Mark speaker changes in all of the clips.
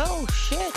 Speaker 1: Oh shit.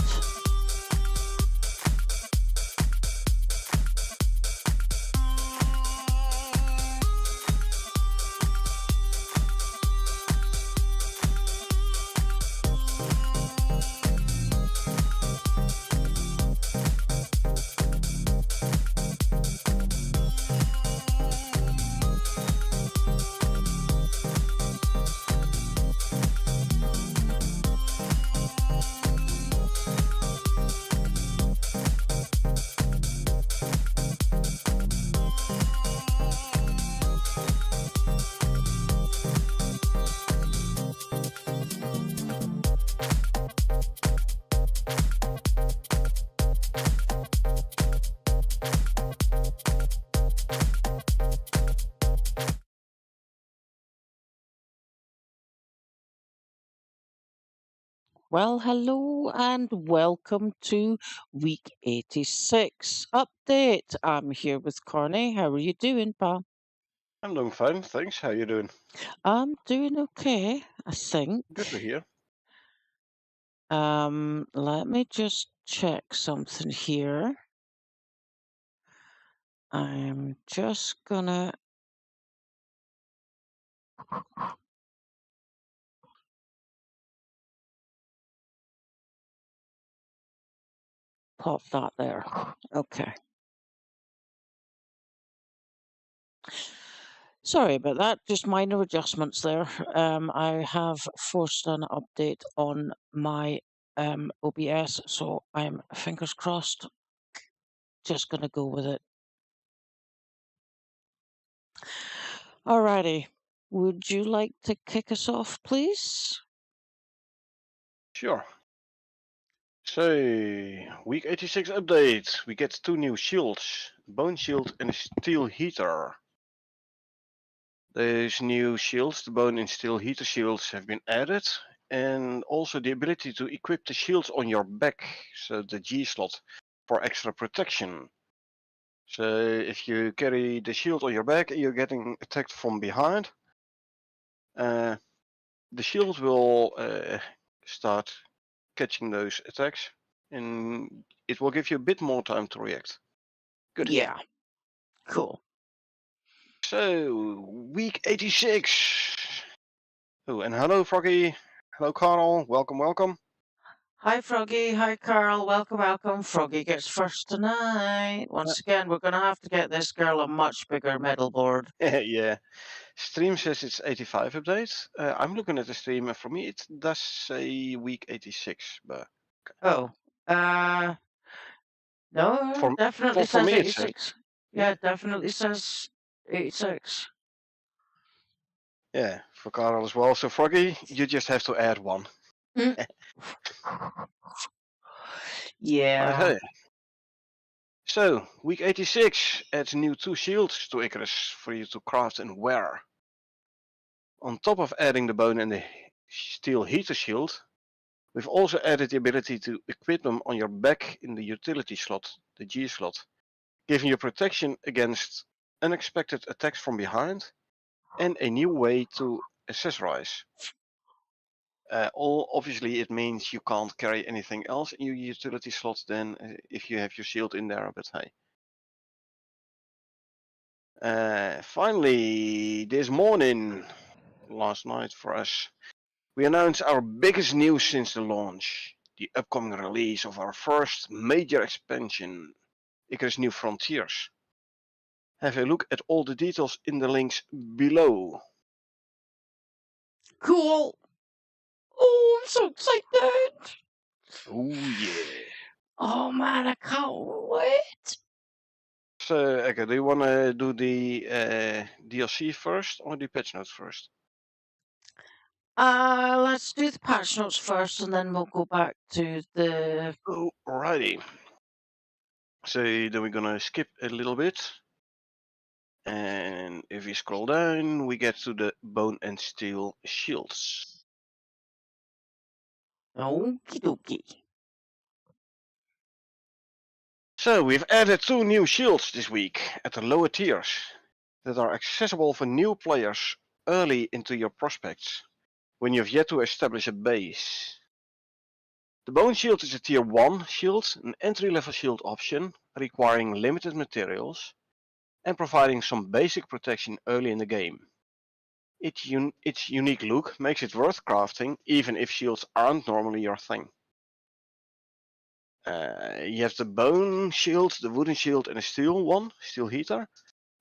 Speaker 1: Well, hello and welcome to week 86 update. I'm here with Connie. How are you doing, pal?
Speaker 2: I'm doing fine, thanks. How you doing?
Speaker 1: I'm doing okay, I think.
Speaker 2: Good to hear.
Speaker 1: Let me just check something here. I'm just gonna pop that there. Okay. Sorry about that, just minor adjustments there. I have forced an update on my OBS, so I'm fingers crossed. Just gonna go with it. Alrighty. Would you like to kick us off, please?
Speaker 2: Sure. So, week 86 update. We get 2 new shields, bone shield and a steel heater. Those new shields, the bone and steel heater shields, have been added, and also the ability to equip the shields on your back, so the G slot, for extra protection. So if you carry the shield on your back and you're getting attacked from behind, the shield will start catching those attacks, and it will give you a bit more time to react. Good.
Speaker 1: Yeah. Cool.
Speaker 2: So, week 86. Oh, and hello, Froggy. Hello, Carl. Welcome, welcome.
Speaker 1: Hi, Froggy. Hi, Carl. Welcome, welcome. Froggy gets first tonight. Once again, we're going to have to get this girl a much bigger medal board.
Speaker 2: Yeah. Stream says it's 85 updates. I'm looking at the stream, and for me it does say week 86, but...
Speaker 1: Oh. No, definitely
Speaker 2: for
Speaker 1: says
Speaker 2: me it says...
Speaker 1: 86. Yeah, it definitely says 86.
Speaker 2: Yeah, for Carl as well. So, Froggy, you just have to add one.
Speaker 1: Yeah.
Speaker 2: Okay. So, week 86 adds new 2 shields to Icarus for you to craft and wear. On top of adding the bone and the steel heater shield, we've also added the ability to equip them on your back in the utility slot, the G slot, giving you protection against unexpected attacks from behind and a new way to accessorize. Obviously it means you can't carry anything else in your utility slot then if you have your shield in there, but hey. Finally, this morning, last night for us, we announced our biggest news since the launch, the upcoming release of our first major expansion, Icarus New Frontiers. Have a look at all the details in the links below.
Speaker 1: Cool. Oh, I'm so excited.
Speaker 2: Oh yeah.
Speaker 1: Oh man, I can't wait.
Speaker 2: So, okay, do you want to do the DLC first or the patch notes first?
Speaker 1: Let's do the patch notes first, and then we'll go back to the.
Speaker 2: Alrighty. So then we're gonna skip a little bit. And if we scroll down, we get to the bone and steel shields.
Speaker 1: Okie dokie.
Speaker 2: So we've added 2 new shields this week at the lower tiers that are accessible for new players early into your prospects when you've yet to establish a base. The Bone Shield is a tier 1 shield, an entry-level shield option requiring limited materials and providing some basic protection early in the game. Its unique look makes it worth crafting even if shields aren't normally your thing. You have the Bone Shield, the Wooden Shield and a Steel one, Steel Heater.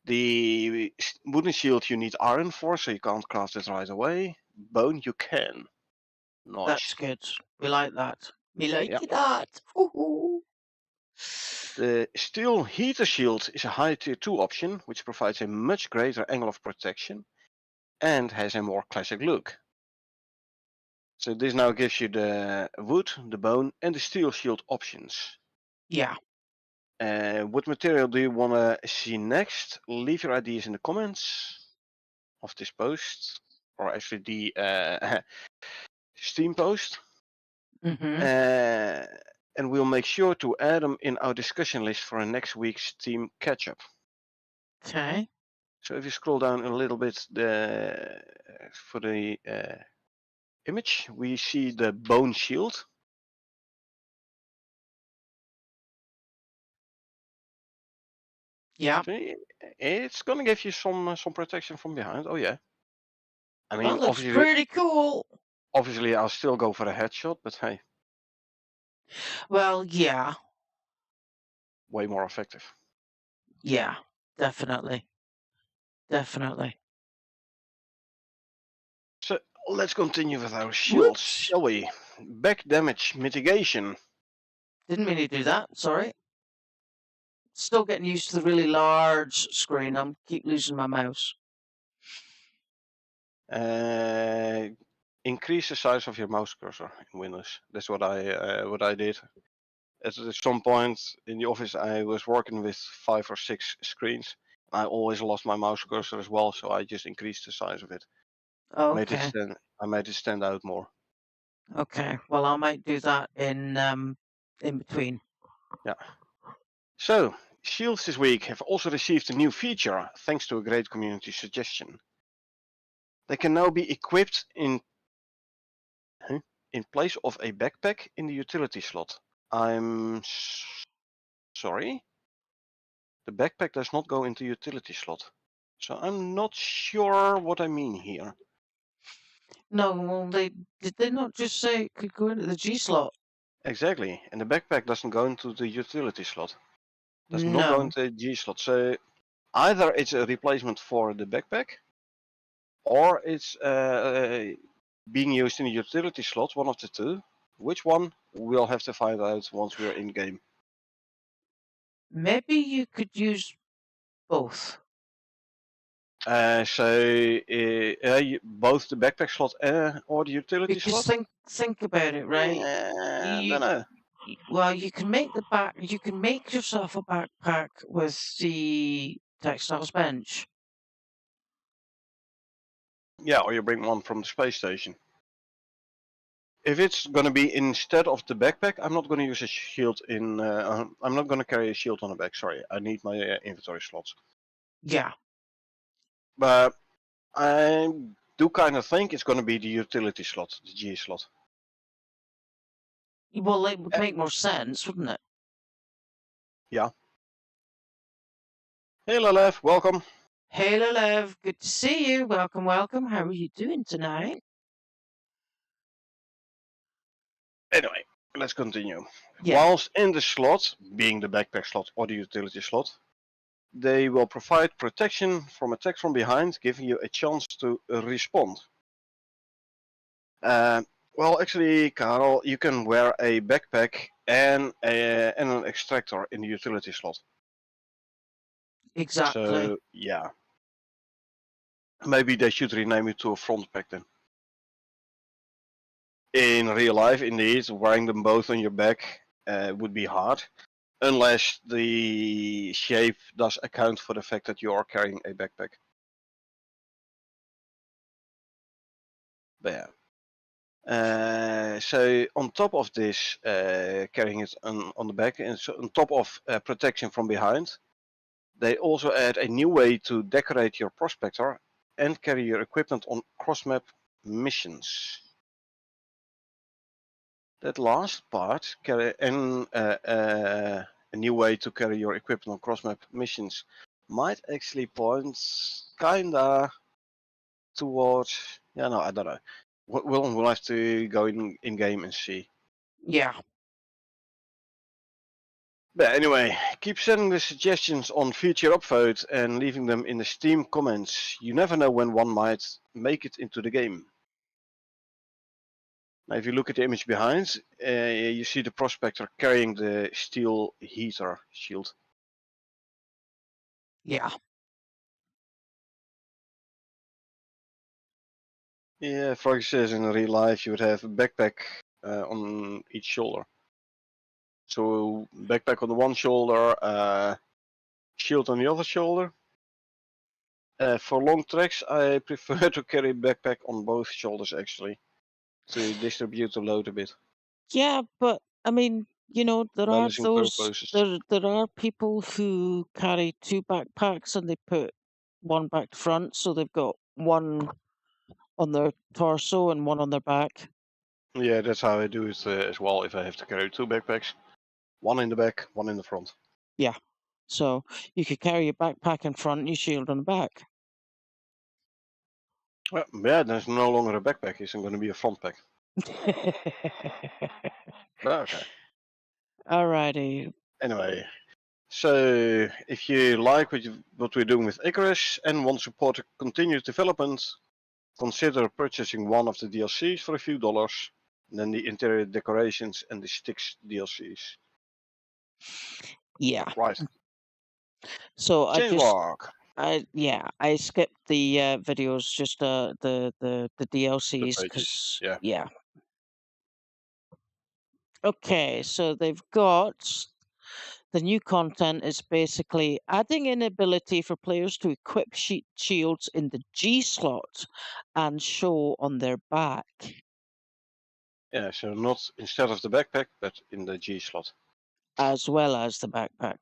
Speaker 2: The Wooden Shield you need iron for, so you can't craft it right away. Bone you can.
Speaker 1: That's
Speaker 2: Nice.
Speaker 1: good. We like that. We like
Speaker 2: Yeah.
Speaker 1: that. Ooh.
Speaker 2: The Steel Heater Shield is a high tier 2 option, which provides a much greater angle of protection and has a more classic look. So this now gives you the wood, the bone and the steel shield options.
Speaker 1: Yeah.
Speaker 2: What material do you want to see next? Leave your ideas in the comments of this post, or actually the Steam post.
Speaker 1: Mm-hmm.
Speaker 2: And we'll make sure to add them in our discussion list for next week's Steam catch-up.
Speaker 1: Okay.
Speaker 2: So if you scroll down a little bit for the image, we see the bone shield.
Speaker 1: Yeah.
Speaker 2: See, it's gonna give you some protection from behind. Oh yeah. I mean,
Speaker 1: That looks pretty cool.
Speaker 2: obviously, I'll still go for a headshot, but hey,
Speaker 1: Well, yeah.
Speaker 2: way more effective.
Speaker 1: Yeah. Definitely. Definitely.
Speaker 2: So let's continue with our shields,
Speaker 1: Whoops.
Speaker 2: shall we? Back damage mitigation.
Speaker 1: Didn't mean to do that. Sorry. Still getting used to the really large screen. I'm keep losing my mouse.
Speaker 2: Increase the size of your mouse cursor in Windows. That's what I did. At some point in the office, I was working with 5 or 6 screens. I always lost my mouse cursor as well, so I just increased the size of it.
Speaker 1: Okay.
Speaker 2: I made it stand out more.
Speaker 1: Okay. Well, I might do that in between.
Speaker 2: Yeah. So, shields this week have also received a new feature thanks to a great community suggestion. They can now be equipped in place of a backpack in the utility slot. I'm sorry? The backpack does not go into utility slot. So I'm not sure what I mean here.
Speaker 1: No, well, did they not just say it could go into the G slot?
Speaker 2: Exactly, and the backpack doesn't go into the utility slot. Does not go
Speaker 1: No.
Speaker 2: into the G slot. So either it's a replacement for the backpack, or it's being used in the utility slot, one of the two. Which one? We'll have to find out once we're in game.
Speaker 1: Maybe you could use both.
Speaker 2: Both the backpack slot or the utility
Speaker 1: Because
Speaker 2: slot?
Speaker 1: think about it, right?
Speaker 2: I
Speaker 1: You
Speaker 2: don't know.
Speaker 1: well, you can make yourself a backpack with the textiles bench.
Speaker 2: Yeah, or you bring one from the space station. If it's going to be instead of the backpack, I'm not going to use a shield in. I'm not going to carry a shield on the back. Sorry, I need my inventory slots.
Speaker 1: Yeah.
Speaker 2: But I do kind of think it's going to be the utility slot, the G slot.
Speaker 1: Well, it would make more sense, wouldn't it?
Speaker 2: Yeah. Hey, Lalev, welcome.
Speaker 1: Hey, Lev, good to see you. Welcome, welcome. How are you doing tonight?
Speaker 2: Anyway, let's continue.
Speaker 1: Yeah.
Speaker 2: Whilst in the slot, being the backpack slot or the utility slot, they will provide protection from attacks from behind, giving you a chance to respond. Well, actually, Karel, you can wear a backpack and an extractor in the utility slot.
Speaker 1: Exactly.
Speaker 2: So, yeah. Maybe they should rename it to a front pack then. In real life, indeed, wearing them both on your back would be hard. Unless the shape does account for the fact that you are carrying a backpack. But yeah. So on top of this, carrying it on the back, and so on top of protection from behind, they also add a new way to decorate your prospector and carry your equipment on cross-map missions. That last part, a new way to carry your equipment on cross-map missions, might actually point kinda towards. Yeah, no, I don't know. We'll have to go in game and see.
Speaker 1: Yeah.
Speaker 2: But anyway, keep sending the suggestions on future upvotes and leaving them in the Steam comments. You never know when one might make it into the game. Now, if you look at the image behind, you see the prospector carrying the steel heater shield.
Speaker 1: Yeah.
Speaker 2: Yeah, Froggy says in real life you would have a backpack on each shoulder. So backpack on the one shoulder, shield on the other shoulder. For long treks, I prefer to carry backpack on both shoulders actually, to distribute the load a bit.
Speaker 1: Yeah, but I mean, there are
Speaker 2: Balancing
Speaker 1: those
Speaker 2: purposes.
Speaker 1: there are people who carry two backpacks and they put one back to front, so they've got one on their torso and one on their back.
Speaker 2: Yeah, that's how I do it as well if I have to carry two backpacks. One in the back, one in the front.
Speaker 1: Yeah. So you could carry your backpack in front and your shield on the back.
Speaker 2: Well, yeah, there's no longer a backpack, it's going to be a front pack. Okay.
Speaker 1: Alrighty.
Speaker 2: Anyway, so if you like what we're doing with Icarus and want support to continued development, consider purchasing one of the DLCs for a few dollars, and then the interior decorations and the Styx DLCs.
Speaker 1: Yeah.
Speaker 2: Right.
Speaker 1: So
Speaker 2: Changelog.
Speaker 1: I skipped the videos, just the
Speaker 2: The
Speaker 1: DLCs,
Speaker 2: pages.
Speaker 1: because
Speaker 2: Yeah.
Speaker 1: yeah. Okay, so they've got the new content is basically adding an ability for players to equip shields in the G slot and show on their back.
Speaker 2: Yeah, so not instead of the backpack, but in the G slot.
Speaker 1: As well as the backpack.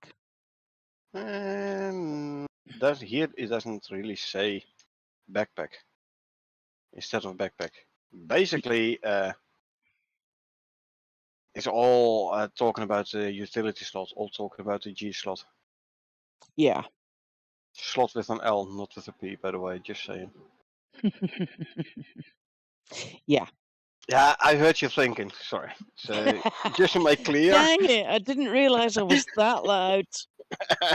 Speaker 2: That here it doesn't really say backpack instead of backpack. Basically, it's all talking about the utility slot, all talking about the G slot.
Speaker 1: Yeah.
Speaker 2: Slot with an L, not with a P, by the way, just saying.
Speaker 1: Yeah.
Speaker 2: Yeah, I heard you thinking, sorry. So, just to make clear.
Speaker 1: Dang it, I didn't realise I was that loud.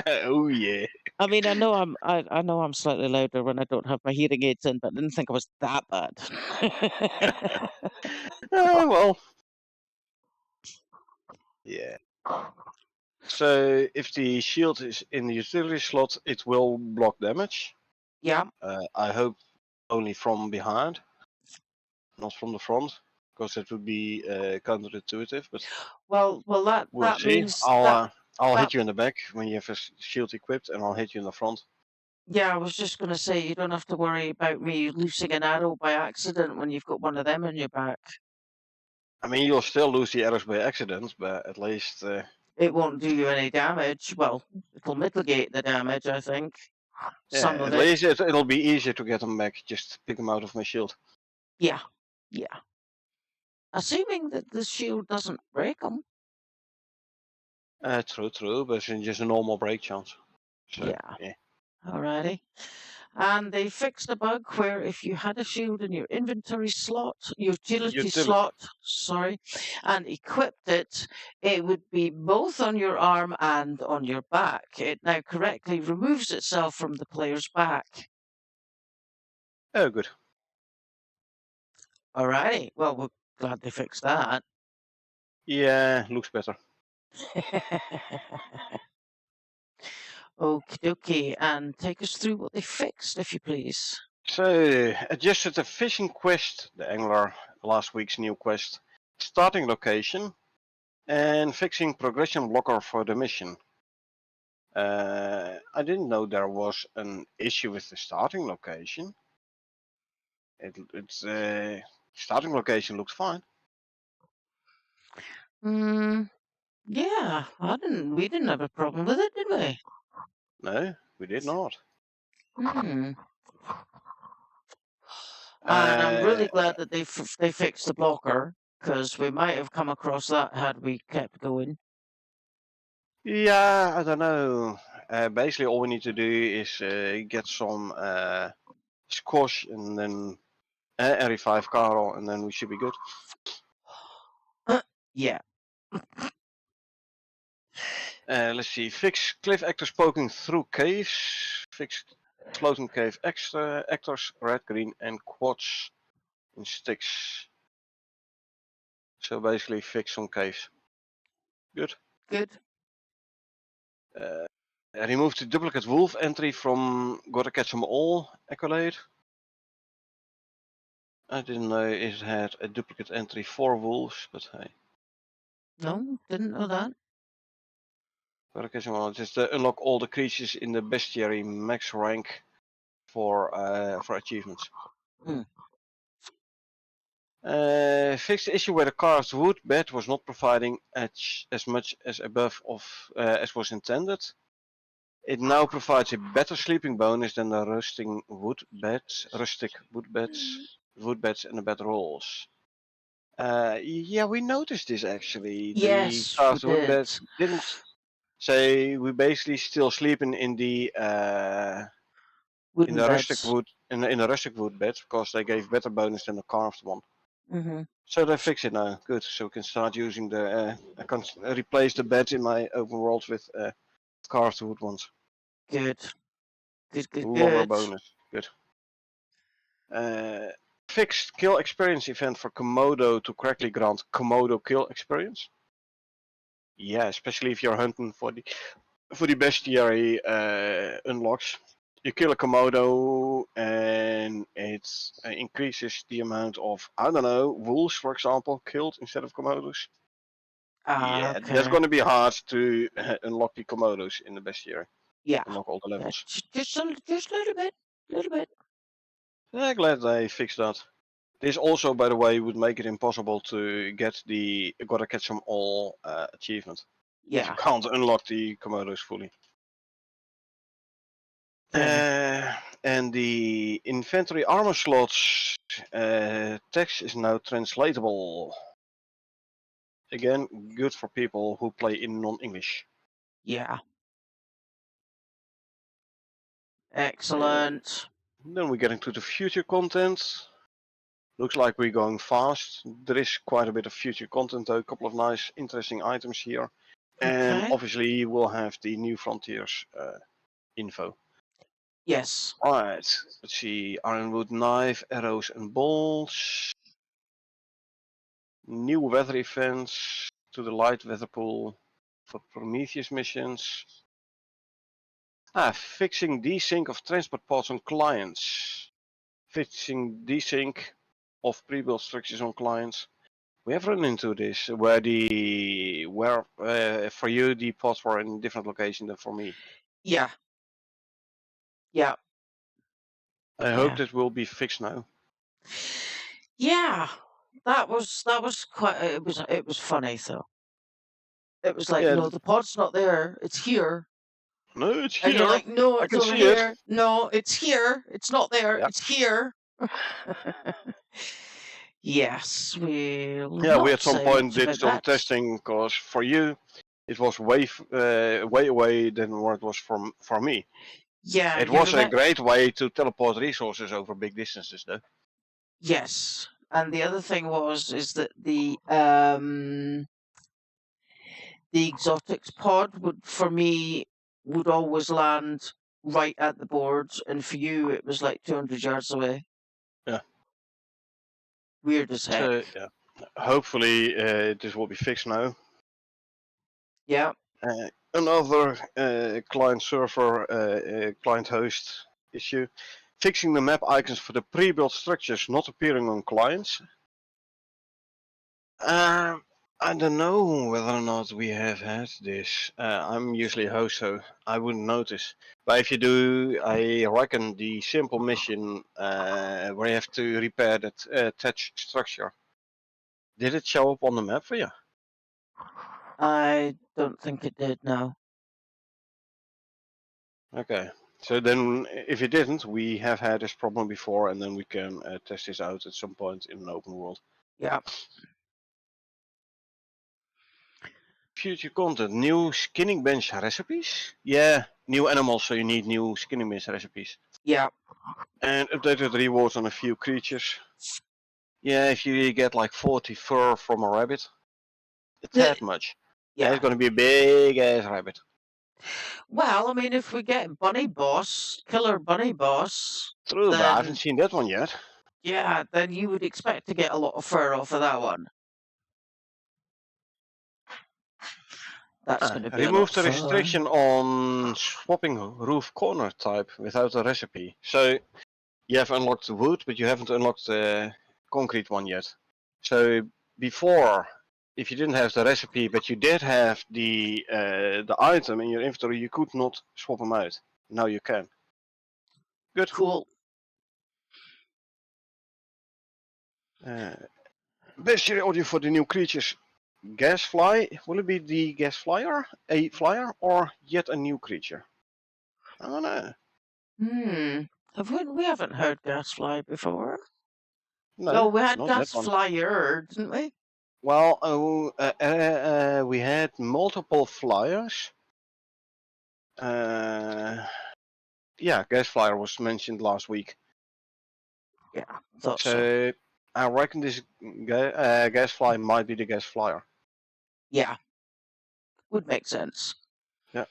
Speaker 2: Oh yeah.
Speaker 1: I mean, I know I'm slightly louder when I don't have my hearing aids in, but I didn't think I was that bad.
Speaker 2: Well. Yeah. So if the shield is in the utility slot, it will block damage.
Speaker 1: Yeah.
Speaker 2: I hope only from behind, not from the front, because that would be counterintuitive. But
Speaker 1: Well,
Speaker 2: we'll
Speaker 1: that
Speaker 2: see.
Speaker 1: means that
Speaker 2: I'll
Speaker 1: that
Speaker 2: hit you in the back when you have a shield equipped, and I'll hit you in the front.
Speaker 1: yeah, I was just going to say you don't have to worry about me losing an arrow by accident when you've got one of them in your back.
Speaker 2: I mean, you'll still lose the arrows by accident, but at least.
Speaker 1: It won't do you any damage. Well, it'll mitigate the damage, I think. Some
Speaker 2: Yeah,
Speaker 1: of
Speaker 2: at
Speaker 1: it.
Speaker 2: least it'll be easier to get them back. Just pick them out of my shield.
Speaker 1: Yeah. Yeah. Assuming that the shield doesn't break them.
Speaker 2: True, but it's just a normal break chance. So,
Speaker 1: Yeah. Alrighty. And they fixed a bug where if you had a shield in your inventory slot, utility
Speaker 2: Utility.
Speaker 1: slot, sorry, and equipped it, it would be both on your arm and on your back. It now correctly removes itself from the player's back.
Speaker 2: Oh, good.
Speaker 1: Alrighty. Well, we're glad they fixed that.
Speaker 2: Yeah, looks better.
Speaker 1: Okie dokie. And take us through what they fixed, if you please.
Speaker 2: So, adjusted the fishing quest, the angler, last week's new quest, starting location, and fixing progression blocker for the mission. I didn't know there was an issue with the starting location. It's starting location looks fine.
Speaker 1: Yeah, we didn't have a problem with it, did we?
Speaker 2: No, we did not.
Speaker 1: Hmm. And I'm really
Speaker 2: Uh,
Speaker 1: glad that they fixed the blocker, Because we might have come across that had we kept going.
Speaker 2: Yeah, I don't know. Basically, all we need to do is get some squash and then revive Carl, and then we should be good.
Speaker 1: Yeah.
Speaker 2: Let's see. Fix cliff actors poking through caves. Fix floating cave extra actors, red, green, and quads in styx. So basically, fix some caves. Good.
Speaker 1: Good.
Speaker 2: Remove the duplicate wolf entry from Gotta Catch 'em All accolade. I didn't know it had a duplicate entry for wolves, but hey.
Speaker 1: No, didn't know that.
Speaker 2: Gotta Catch 'em All. Just unlock all the creatures in the bestiary max rank for achievements.
Speaker 1: Hmm.
Speaker 2: Fix the issue where the carved wood bed was not providing as much as above of as was intended. It now provides a better sleeping bonus than the rustic wood beds, and the bed rolls. Yeah, we noticed this actually. The
Speaker 1: Yes, we
Speaker 2: carved wood
Speaker 1: did.
Speaker 2: beds didn't say we basically still sleeping in the
Speaker 1: Wooden
Speaker 2: rustic
Speaker 1: beds.
Speaker 2: wood in the rustic wood beds because they gave better bonus than the carved one.
Speaker 1: Mm-hmm.
Speaker 2: So they fix it now. Good. So we can start using the. I can replace the beds in my open world with carved wood ones.
Speaker 1: Good. Good, good,
Speaker 2: Longer
Speaker 1: good.
Speaker 2: bonus. Good. Uh, Fixed kill experience event for Komodo to correctly grant Komodo kill experience. Yeah, especially if you're hunting for the bestiary unlocks. You kill a Komodo and it increases the amount of, I don't know, wolves, for example, killed instead of Komodos.
Speaker 1: Ah,
Speaker 2: Yeah, that's
Speaker 1: okay.
Speaker 2: going to be hard to unlock the Komodos in the bestiary.
Speaker 1: Yeah.
Speaker 2: Unlock all the
Speaker 1: Yeah,
Speaker 2: levels.
Speaker 1: just a little bit. Little bit.
Speaker 2: Yeah, glad they fixed that. This also, by the way, would make it impossible to get the Gotta Catch 'em All achievement. If you
Speaker 1: Yeah.
Speaker 2: can't unlock the Komodos fully.
Speaker 1: Then.
Speaker 2: And the inventory armor slots text is now translatable. Again, good for people who play in non-English.
Speaker 1: Yeah.
Speaker 2: Uh,
Speaker 1: Excellent.
Speaker 2: then we get into the future content. Looks like we're going fast. There is quite a bit of future content though, a couple of nice interesting items here. And
Speaker 1: Okay.
Speaker 2: obviously we'll have the New Frontiers info.
Speaker 1: Yes.
Speaker 2: Alright, let's see. Ironwood knife, arrows and bolts. New weather events to the light weather pool for Prometheus missions. Fixing desync of transport pods on clients. Fixing desync of pre-built structures on clients. We have run into this where for you the pods were in a different location than for me.
Speaker 1: Yeah. Yeah.
Speaker 2: I hope
Speaker 1: Yeah.
Speaker 2: that will be fixed now.
Speaker 1: Yeah. That was quite it was funny though. It was like,
Speaker 2: Yeah,
Speaker 1: no, the pod's not there. It's here.
Speaker 2: no, it's
Speaker 1: And you're
Speaker 2: here.
Speaker 1: like, no,
Speaker 2: I
Speaker 1: it's
Speaker 2: can
Speaker 1: over
Speaker 2: see it.
Speaker 1: here. No, it's here. It's not there.
Speaker 2: Yeah,
Speaker 1: It's here. Yes, we'll
Speaker 2: yeah. We
Speaker 1: not
Speaker 2: at some
Speaker 1: say
Speaker 2: point
Speaker 1: much
Speaker 2: did
Speaker 1: about
Speaker 2: some
Speaker 1: that.
Speaker 2: testing because for you it was way away than what it was for me.
Speaker 1: Yeah,
Speaker 2: It
Speaker 1: you
Speaker 2: was a
Speaker 1: remember?
Speaker 2: great way to teleport resources over big distances, though.
Speaker 1: Yes. And the other thing is that the exotics pod for me would always land right at the board, and for you it was like 200 yards away.
Speaker 2: Yeah.
Speaker 1: Weird as heck.
Speaker 2: So yeah, hopefully this will be fixed now.
Speaker 1: Yeah.
Speaker 2: Another client server, client host issue. Fixing the map icons for the pre-built structures not appearing on clients. I don't know whether or not we have had this. I'm usually a host, so I wouldn't notice. But if you do, I reckon the simple mission where you have to repair that attached structure. Did it show up on the map for you?
Speaker 1: I don't think it did now.
Speaker 2: Okay. So then, if it didn't, we have had this problem before, and then we can test this out at some point in an open world.
Speaker 1: Yeah.
Speaker 2: Future content, new skinning bench recipes. Yeah, new animals, so you need new skinning bench recipes.
Speaker 1: Yeah.
Speaker 2: And updated rewards on a few creatures. Yeah, if you get like 40 fur from a rabbit, it's that much. And it's
Speaker 1: Yeah.
Speaker 2: going to be a big ass rabbit.
Speaker 1: Well, I mean, if we get Bunny Boss, Killer Bunny Boss,
Speaker 2: True, but I haven't
Speaker 1: then
Speaker 2: seen that one yet.
Speaker 1: yeah, then you would expect to get a lot of fur off of that one. That's going to be a lot
Speaker 2: Remove
Speaker 1: of
Speaker 2: the
Speaker 1: fun.
Speaker 2: restriction on swapping roof corner type without a recipe. So you have unlocked the wood, but you haven't unlocked the concrete one yet. So before, if you didn't have the recipe, but you did have the item in your inventory, you could not swap them out. Now you can. Good.
Speaker 1: Cool.
Speaker 2: Bestiary audio for the new creatures. Gasfly. Will it be the gas flyer, a flyer, or yet a new creature? I don't know.
Speaker 1: We haven't heard Gasfly before.
Speaker 2: No,
Speaker 1: we had
Speaker 2: not that one.
Speaker 1: Gasflyer, didn't we?
Speaker 2: Well, we had multiple flyers. Yeah, gas flyer was mentioned last week.
Speaker 1: Yeah, thought so.
Speaker 2: So I reckon this gas fly might be the gas flyer.
Speaker 1: Yeah, would make sense.
Speaker 2: Yeah.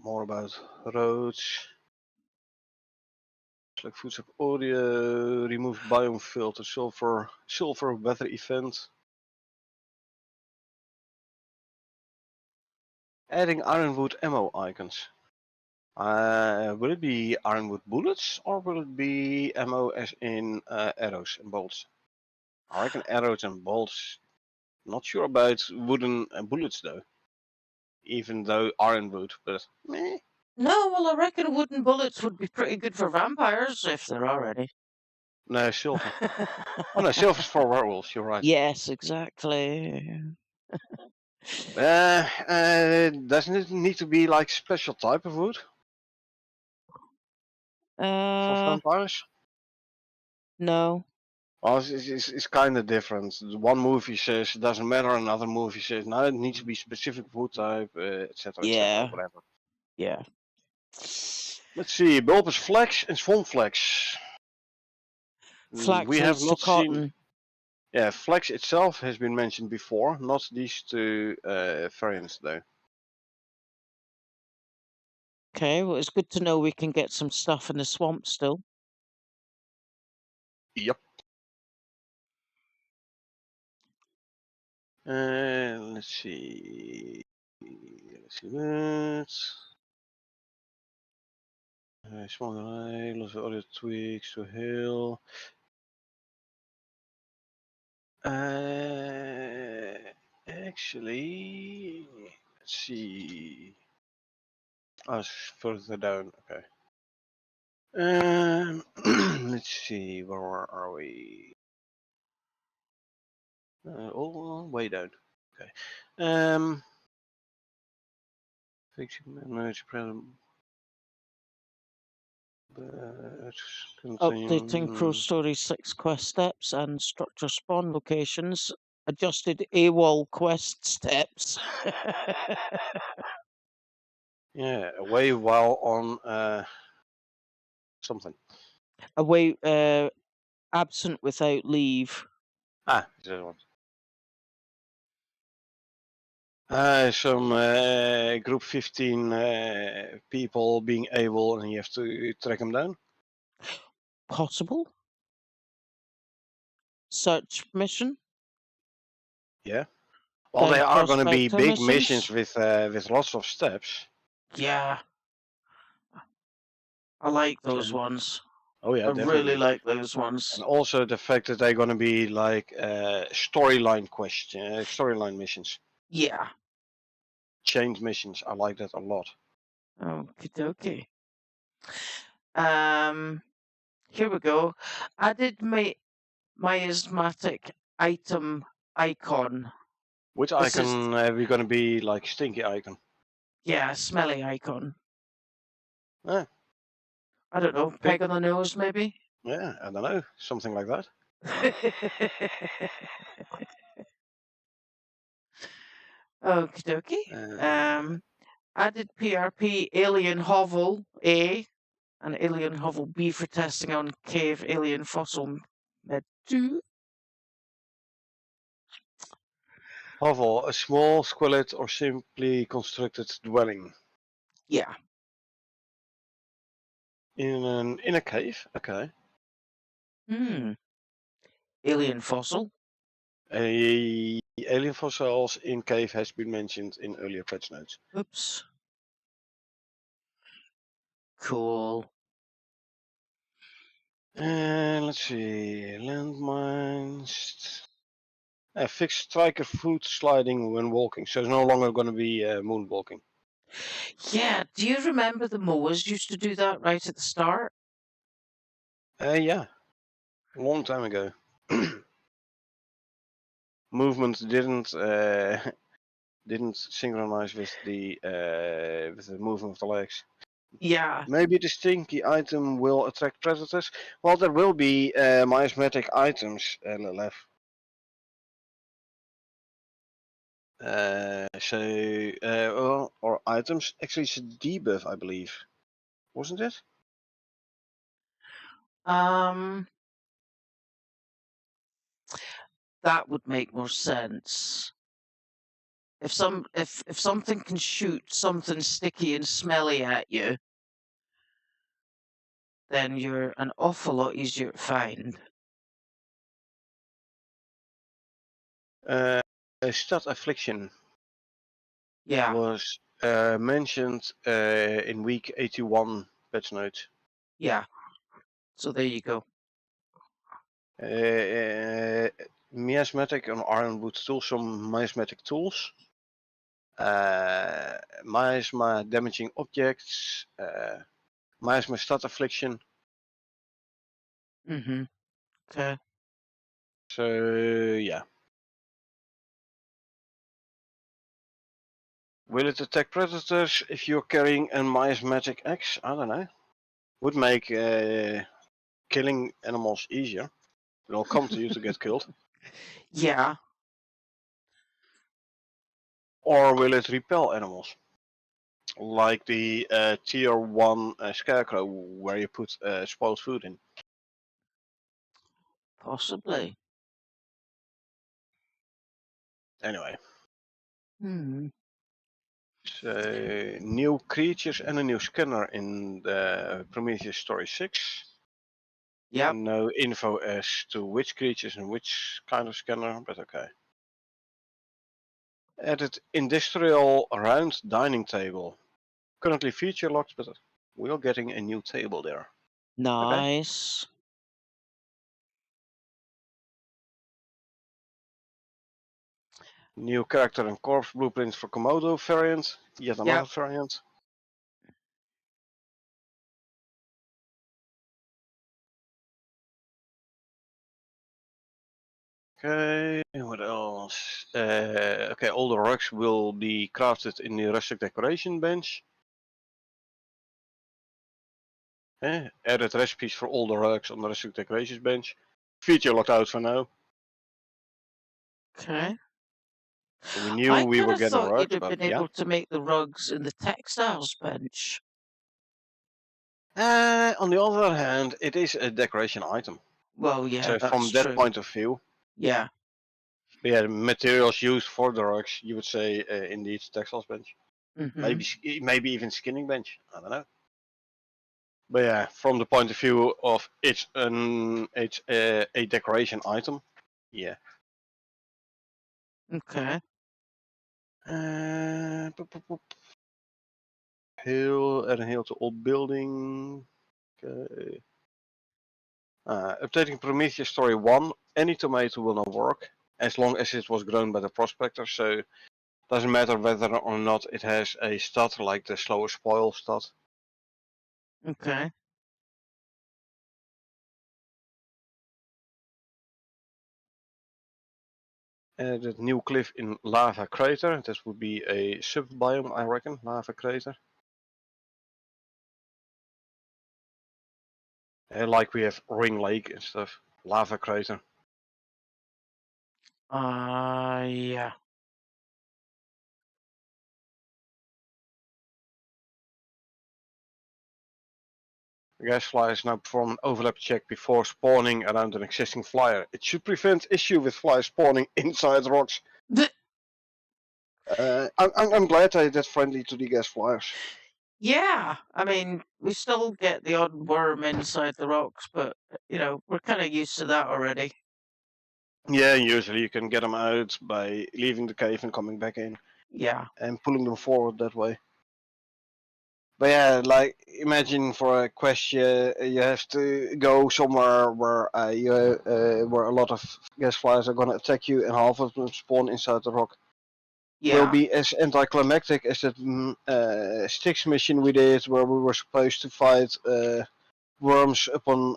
Speaker 2: More about roads. Select food audio. Remove biome filter. Sulfur weather event. Adding ironwood ammo icons. Will it be ironwood bullets or will it be ammo as in arrows and bolts? I reckon arrows and bolts. Not sure about wooden bullets though. Even though ironwood, but meh.
Speaker 1: No, well, I reckon wooden bullets would be pretty good for vampires if there are any.
Speaker 2: No, silver. Oh no, silver's for werewolves, you're right.
Speaker 1: Yes, exactly.
Speaker 2: Doesn't it need to be like special type of wood for vampires?
Speaker 1: No.
Speaker 2: Well, it's kind of different. One movie says it doesn't matter, another movie says no, it needs to be specific wood type, etc.,
Speaker 1: Yeah.
Speaker 2: whatever.
Speaker 1: Yeah.
Speaker 2: Let's see, bulbous flax and swamp flax.
Speaker 1: Flax
Speaker 2: We have
Speaker 1: leads to
Speaker 2: not seen.
Speaker 1: cotton.
Speaker 2: Yeah, flax itself has been mentioned before, not these two variants though.
Speaker 1: Okay, well, it's good to know we can get some stuff in the swamp still.
Speaker 2: Yep. Let's see. Let's see that. Small guy, lots of other tweaks to hill. Actually, let's see. Oh, it's further down. Okay. Let's see. Where are we? Oh, way down. Okay. Fixing manage present.
Speaker 1: Updating Pro Story 6 quest steps and structure spawn locations. Adjusted AWOL quest steps.
Speaker 2: Yeah, away while on something.
Speaker 1: Away, absent without leave.
Speaker 2: Ah, this one. Some group 15 people being able, and you have to track them down.
Speaker 1: Possible. Search mission.
Speaker 2: Yeah. Well, they
Speaker 1: Then
Speaker 2: are going to be
Speaker 1: prospector
Speaker 2: big missions
Speaker 1: missions.
Speaker 2: with lots of steps.
Speaker 1: Yeah. I like those
Speaker 2: So,
Speaker 1: ones.
Speaker 2: oh yeah,
Speaker 1: I
Speaker 2: definitely.
Speaker 1: really like those ones.
Speaker 2: And also the fact that they're going to be like storyline missions,
Speaker 1: Yeah.
Speaker 2: chained missions. I like that a lot.
Speaker 1: Okie dokie. Here we go. Added miasmatic item icon.
Speaker 2: Which
Speaker 1: This is-
Speaker 2: icon are we going to be like stinky icon?
Speaker 1: Yeah, smelly icon.
Speaker 2: Eh,
Speaker 1: I don't know, peg on the nose maybe?
Speaker 2: yeah, I don't know, something like that.
Speaker 1: Okie dokie.
Speaker 2: Uh,
Speaker 1: Added PRP alien hovel A and alien hovel B for testing on cave alien fossil med 2.
Speaker 2: Hovel, a small squelette or simply constructed dwelling.
Speaker 1: Yeah.
Speaker 2: In a cave? Okay.
Speaker 1: Alien fossil.
Speaker 2: Alien fossils in cave has been mentioned in earlier patch notes.
Speaker 1: Oops. Cool.
Speaker 2: And let's see, landmines. Fixed striker foot sliding when walking, so it's no longer going to be moonwalking.
Speaker 1: Yeah, do you remember the mowers used to do that right at the start?
Speaker 2: Yeah, a long time ago. Movement didn't synchronize with the movement of the legs.
Speaker 1: Yeah.
Speaker 2: Maybe the stinky item will attract predators. Well, there will be miasmatic items, Lilith. Or items. Actually, it's a debuff, I believe, wasn't it?
Speaker 1: That would make more sense. If something can shoot something sticky and smelly at you, then you're an awful lot easier to find.
Speaker 2: Stat affliction
Speaker 1: Yeah,
Speaker 2: was mentioned in week 81 patch notes.
Speaker 1: yeah. So there you go.
Speaker 2: Miasmatic on ironwood tools, some miasmatic tools. Miasma damaging objects. Miasma stat affliction.
Speaker 1: Okay.
Speaker 2: So yeah. Will it attack predators if you're carrying a miasmatic axe? I don't know. Would make killing animals easier. It'll come to you to get killed.
Speaker 1: Yeah.
Speaker 2: Or will it repel animals? Like the tier 1 scarecrow where you put spoiled food in.
Speaker 1: Possibly.
Speaker 2: Anyway.
Speaker 1: Hmm.
Speaker 2: So, new creatures and a new scanner in the Prometheus Story 6.
Speaker 1: Yep.
Speaker 2: No info as to which creatures and which kind of scanner, but okay. Added industrial round dining table. Currently feature locked, but we're getting a new table there. Okay.
Speaker 1: Nice.
Speaker 2: New character and corpse blueprints for Komodo variant. Yet another
Speaker 1: Yep.
Speaker 2: variant. Okay, what else? Okay, all the rugs will be crafted in the rustic decoration bench. Added recipes for all the rugs on the rustic decorations bench. Feature locked out for now.
Speaker 1: Okay.
Speaker 2: So we knew
Speaker 1: I
Speaker 2: we
Speaker 1: kind
Speaker 2: were
Speaker 1: of
Speaker 2: getting
Speaker 1: thought you'd
Speaker 2: rugs,
Speaker 1: have
Speaker 2: but
Speaker 1: been
Speaker 2: yeah.
Speaker 1: able to make the rugs in the textiles bench.
Speaker 2: On the other hand, it is a decoration item.
Speaker 1: Well, yeah,
Speaker 2: So
Speaker 1: that's
Speaker 2: from that
Speaker 1: true.
Speaker 2: point of view,
Speaker 1: Yeah.
Speaker 2: yeah, the materials used for the rugs, you would say indeed textiles bench. Maybe even skinning bench. I don't know. But yeah, from the point of view of it's a decoration item. Yeah.
Speaker 1: Okay.
Speaker 2: Hill, add a hill to old building. Okay. Updating Prometheus Story 1. Any tomato will not work as long as it was grown by the prospector. So doesn't matter whether or not it has a stat like the slower spoil stat.
Speaker 1: Okay.
Speaker 2: Added new cliff in lava crater. This would be a sub biome, I reckon. Lava crater. Like we have Ring Lake and stuff. Lava crater.
Speaker 1: Yeah.
Speaker 2: The gas flyers now perform an overlap check before spawning around an existing flyer. It should prevent issue with flyers spawning inside rocks. I'm glad that's friendly to the gas flyers.
Speaker 1: Yeah, I mean, we still get the odd worm inside the rocks, but we're kind of used to that already.
Speaker 2: Yeah, usually you can get them out by leaving the cave and coming back in.
Speaker 1: Yeah.
Speaker 2: And pulling them forward that way. But yeah, like imagine for a quest you have to go somewhere where where a lot of gas flies are gonna attack you and half of them spawn inside the rock. Will
Speaker 1: Yeah.
Speaker 2: be as anticlimactic as that Styx mission we did where we were supposed to fight worms upon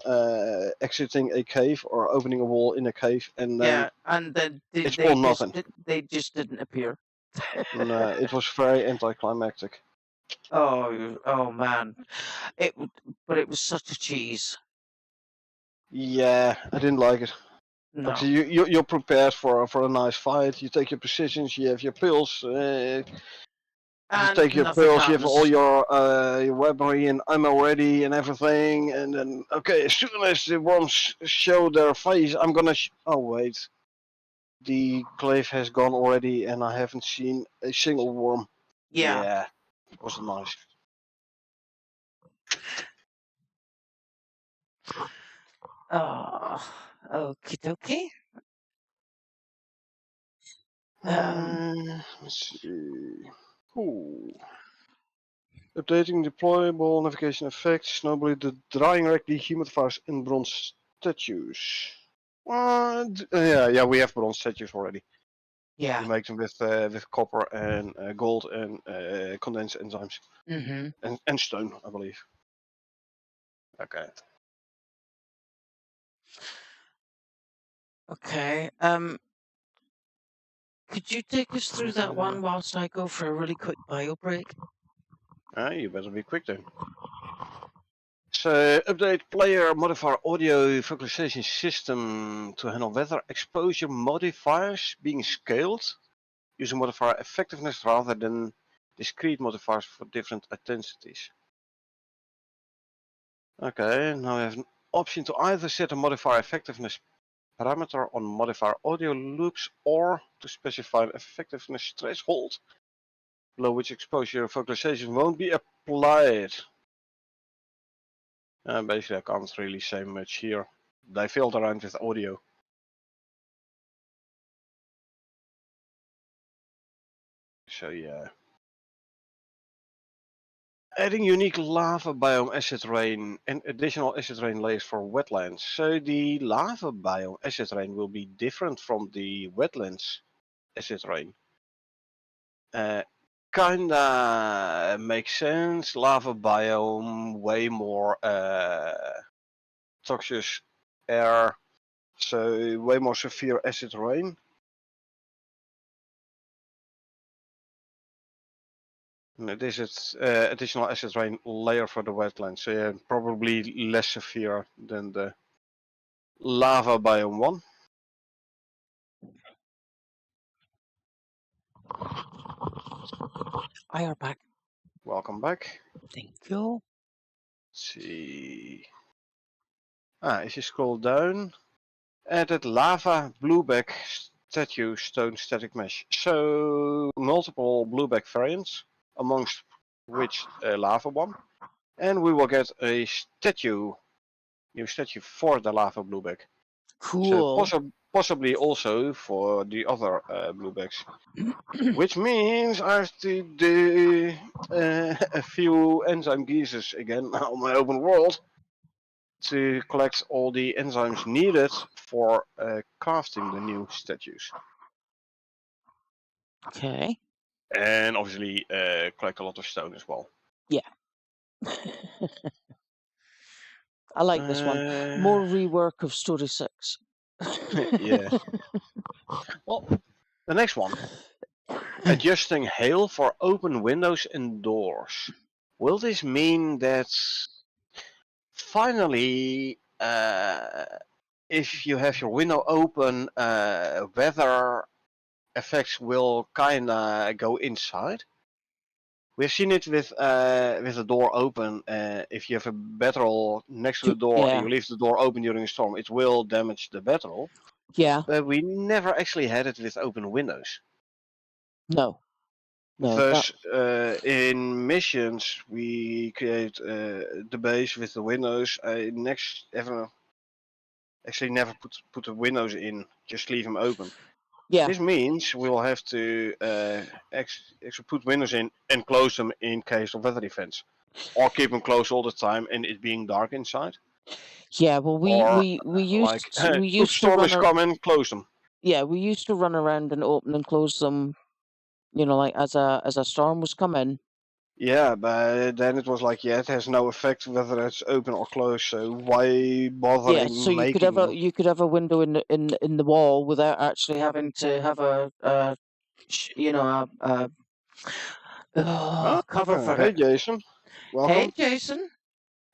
Speaker 2: exiting a cave or opening a wall in a cave, and then
Speaker 1: Yeah, and then
Speaker 2: it spawned nothing.
Speaker 1: they just didn't appear.
Speaker 2: No, it was very anticlimactic.
Speaker 1: Oh man, but it was such a cheese.
Speaker 2: Yeah, I didn't like it.
Speaker 1: No,
Speaker 2: Okay, you're prepared for a nice fight. You take your positions. You have your pills. You
Speaker 1: and
Speaker 2: take your
Speaker 1: nothing
Speaker 2: pills. You have all
Speaker 1: happens.
Speaker 2: your weaponry and ammo ready and everything. And then okay, as soon as the worms show their face, I'm gonna. Oh wait, the glaive has gone already, and I haven't seen a single worm.
Speaker 1: Yeah.
Speaker 2: Yeah, it was nice.
Speaker 1: Oh, okie dokie.
Speaker 2: Let's see. Ooh. Updating deployable navigation effects, notably the drying rack, dehumidifiers, and bronze statues. Yeah, we have bronze statues already.
Speaker 1: Yeah.
Speaker 2: We make them with copper and gold and condensed enzymes and stone, I believe. Okay.
Speaker 1: Okay. Could you take us through that one whilst I go for a really quick bio break?
Speaker 2: You better be quick then. So, update player modifier audio vocalization system to handle weather exposure modifiers being scaled using modifier effectiveness rather than discrete modifiers for different intensities. Okay, now we have an option to either set a modifier effectiveness parameter on modifier audio loops or to specify an effectiveness threshold below which exposure vocalization won't be applied. Basically, I can't really say much here. They filled around with audio. So yeah. Adding unique lava biome acid rain and additional acid rain layers for wetlands. So the lava biome acid rain will be different from the wetlands acid rain. Kinda makes sense. Lava biome, way more toxic air, so way more severe acid rain. This is additional acid rain layer for the wetlands, so yeah, probably less severe than the lava biome one.
Speaker 1: I are back.
Speaker 2: Welcome back.
Speaker 1: Thank you.
Speaker 2: Let's see. If you scroll down, added lava blueback statue stone static mesh. So multiple blueback variants, amongst which a lava one. And we will get a statue, new statue for the lava blueback. So
Speaker 1: Cool.
Speaker 2: possibly also for the other bluebacks. Which means I have to do a few enzyme geysers again on my open world to collect all the enzymes needed for crafting the new statues.
Speaker 1: Okay.
Speaker 2: And obviously collect a lot of stone as well.
Speaker 1: Yeah. I like this one. More rework of Story 6.
Speaker 2: Yeah. Well, the next one. Adjusting hail for open windows and doors. Will this mean that finally, if you have your window open, weather effects will kinda go inside? We've seen it with the door open. If you have a bedroll next to the door and
Speaker 1: Yeah,
Speaker 2: you leave the door open during a storm, it will damage the bedroll.
Speaker 1: yeah,
Speaker 2: But we never actually had it with open windows.
Speaker 1: no, that,
Speaker 2: Thus, in missions, we create the base with the windows. Actually never put the windows in, just leave them open.
Speaker 1: yeah,
Speaker 2: This means we'll have to actually put windows in and close them in case of weather events, or keep them closed all the time and it being dark inside.
Speaker 1: yeah. Well,
Speaker 2: Or
Speaker 1: we
Speaker 2: like, oops,
Speaker 1: used to
Speaker 2: storm
Speaker 1: run
Speaker 2: is coming, close them.
Speaker 1: yeah, we used to run around and open and close them. Like as a storm was coming.
Speaker 2: Yeah, but then it was like, yeah, it has no effect whether it's open or closed, so why
Speaker 1: Yeah, so
Speaker 2: bothering
Speaker 1: you could
Speaker 2: making them?
Speaker 1: have a window in the wall without actually having to have
Speaker 2: Ah,
Speaker 1: cover for
Speaker 2: hey
Speaker 1: it.
Speaker 2: Jason,
Speaker 1: Hey,
Speaker 2: welcome.
Speaker 1: Jason.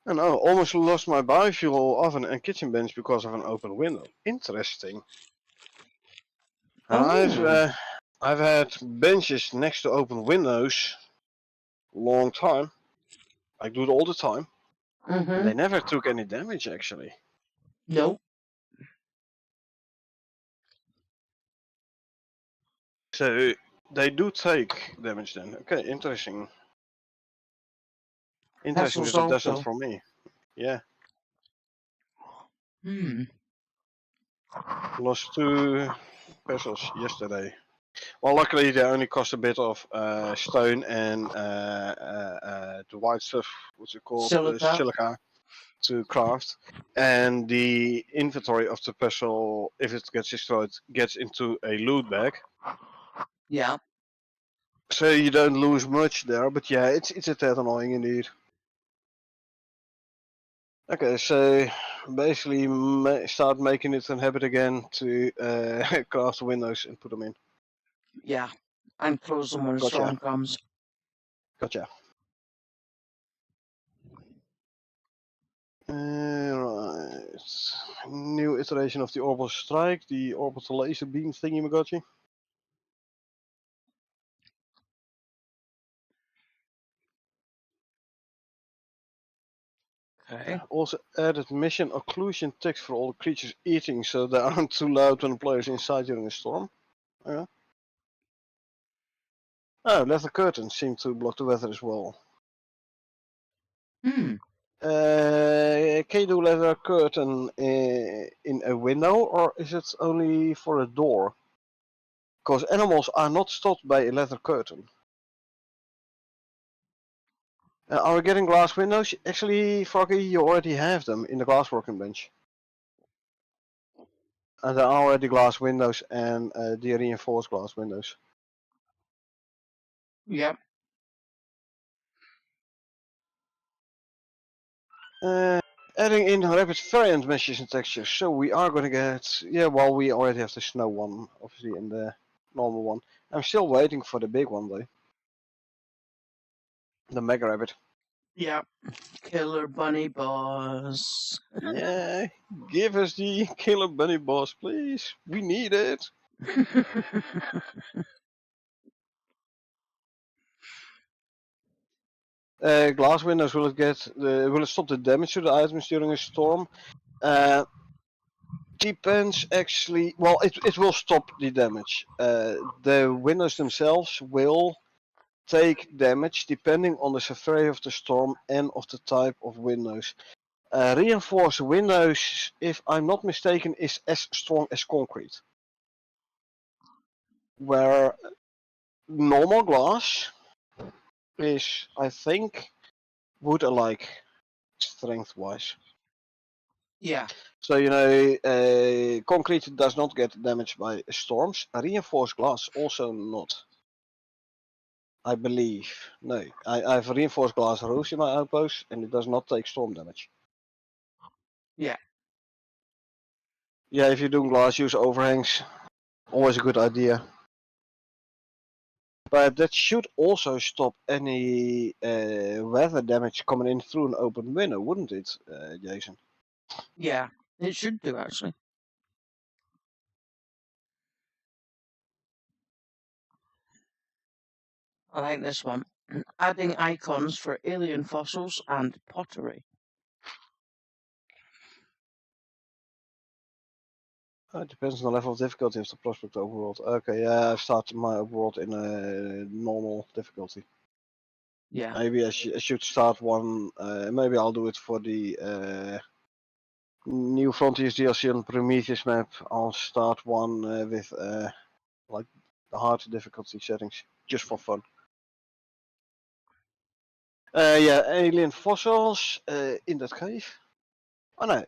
Speaker 2: And I almost lost my biofuel oven and kitchen bench because of an open window. Interesting. And
Speaker 1: Oh.
Speaker 2: I've had benches next to open windows long time. I do it all the time, and
Speaker 1: Mm-hmm.
Speaker 2: they never took any damage actually.
Speaker 1: Nope.
Speaker 2: So they do take damage then. Okay, interesting. Interesting
Speaker 1: Vessels
Speaker 2: that it doesn't
Speaker 1: also.
Speaker 2: for me. Yeah,
Speaker 1: Hmm.
Speaker 2: lost 2 pesos yesterday. Well, luckily they only cost a bit of stone and the white stuff. What's it called?
Speaker 1: Silica.
Speaker 2: Silica to craft. And the inventory of the vessel, if it gets destroyed, gets into a loot bag.
Speaker 1: Yeah.
Speaker 2: So you don't lose much there, but yeah, it's a tad annoying indeed. Okay, so basically start making it a habit again to craft windows and put them in.
Speaker 1: Yeah. And close them when a
Speaker 2: Gotcha,
Speaker 1: storm comes.
Speaker 2: gotcha. Right. New iteration of the orbital strike, the orbital laser beam thingy magotchi.
Speaker 1: Okay.
Speaker 2: Also added mission occlusion text for all the creatures eating so they aren't too loud when the player's inside during a storm. Yeah. Oh, leather curtains seem to block the weather as well.
Speaker 1: Hmm.
Speaker 2: Can you do leather curtain in a window or is it only for a door? Because animals are not stopped by a leather curtain. Are we getting glass windows? Actually, Froggy, you already have them in the glass working bench. And there are already glass windows and the reinforced glass windows.
Speaker 1: Yep.
Speaker 2: Adding in rapid variant meshes and textures. So we are going to get, yeah, well, we already have the snow one, obviously, and the normal one. I'm still waiting for the big one, though. The Mega Rabbit.
Speaker 1: Yep. Killer bunny boss.
Speaker 2: Yeah, give us the Killer Bunny boss, please. We need it. Glass windows, will it stop the damage to the items during a storm? Depends actually. Well, it will stop the damage. The windows themselves will take damage depending on the severity of the storm and of the type of windows. Reinforced windows, if I'm not mistaken, is as strong as concrete. Where normal glass is, I think, wood alike strength wise.
Speaker 1: Yeah.
Speaker 2: So, concrete does not get damaged by storms. Reinforced glass also not. I believe. No, I have reinforced glass roofs in my outpost and it does not take storm damage.
Speaker 1: Yeah.
Speaker 2: Yeah, if you're doing glass, use overhangs. Always a good idea. But that should also stop any weather damage coming in through an open window, wouldn't it, Jason?
Speaker 1: Yeah. It should do, actually. I like this one. Adding icons for alien fossils and pottery.
Speaker 2: It depends on the level of difficulty of the prospect overworld. Okay, yeah, I've started my overworld in a normal difficulty.
Speaker 1: Yeah.
Speaker 2: Maybe I should start one. Maybe I'll do it for the New Frontiers DLC on Prometheus map. I'll start one with like the hard difficulty settings, just for fun. Yeah, alien fossils in that cave. Oh no,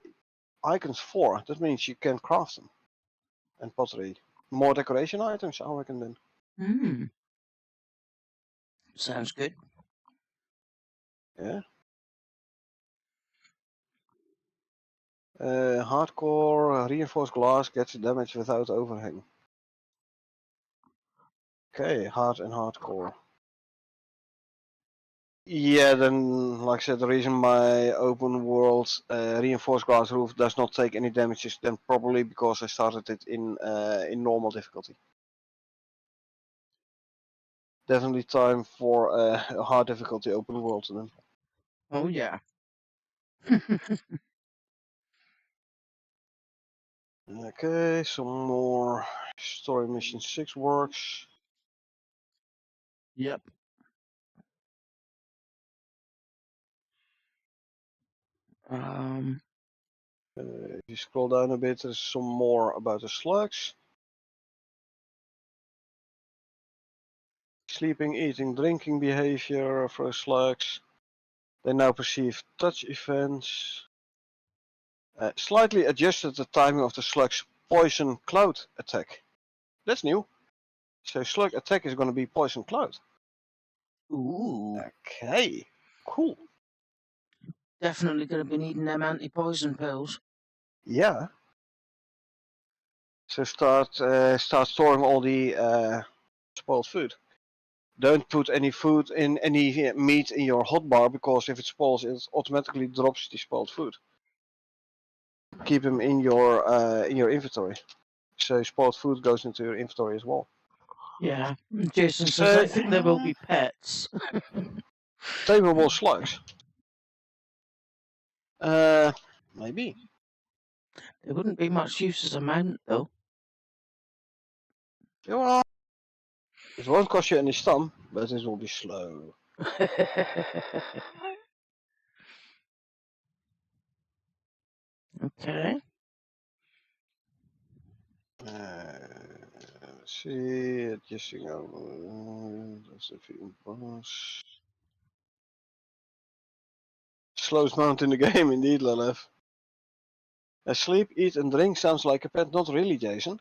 Speaker 2: icons 4. That means you can craft them. And pottery. More decoration items, I reckon then.
Speaker 1: Hmm. Sounds good.
Speaker 2: Yeah. Hardcore reinforced glass gets damage without overhang. Okay, hard and hardcore. Yeah, then, like I said, the reason my open world reinforced glass roof does not take any damage is then probably because I started it in normal difficulty. Definitely time for a hard difficulty open world then.
Speaker 1: Oh yeah.
Speaker 2: Okay, some more story mission 6 works.
Speaker 1: Yep.
Speaker 2: If you scroll down a bit, there's some more about the slugs. Sleeping, eating, drinking behavior for slugs. They now perceive touch events. Slightly adjusted the timing of the slug's poison cloud attack. That's new. So slug attack is going to be poison cloud.
Speaker 1: Ooh.
Speaker 2: Okay, cool.
Speaker 1: Definitely going to be needing them anti-poison pills.
Speaker 2: Yeah. So start storing all the spoiled food. Don't put any food in any meat in your hotbar because if it spoils, it automatically drops the spoiled food. Keep them in your inventory. So spoiled food goes into your inventory as well.
Speaker 1: Yeah. Jason says,
Speaker 2: So
Speaker 1: I think there will be pets.
Speaker 2: tameable slugs. Maybe.
Speaker 1: There wouldn't be much use as a mount, though.
Speaker 2: Well, it won't cost you any stam, but it will be slow.
Speaker 1: Okay.
Speaker 2: Let's see, adjusting that's a few bars. Slowest mount in the game, indeed, Lelev. Sleep, eat, and drink sounds like a pet, not really, Jason.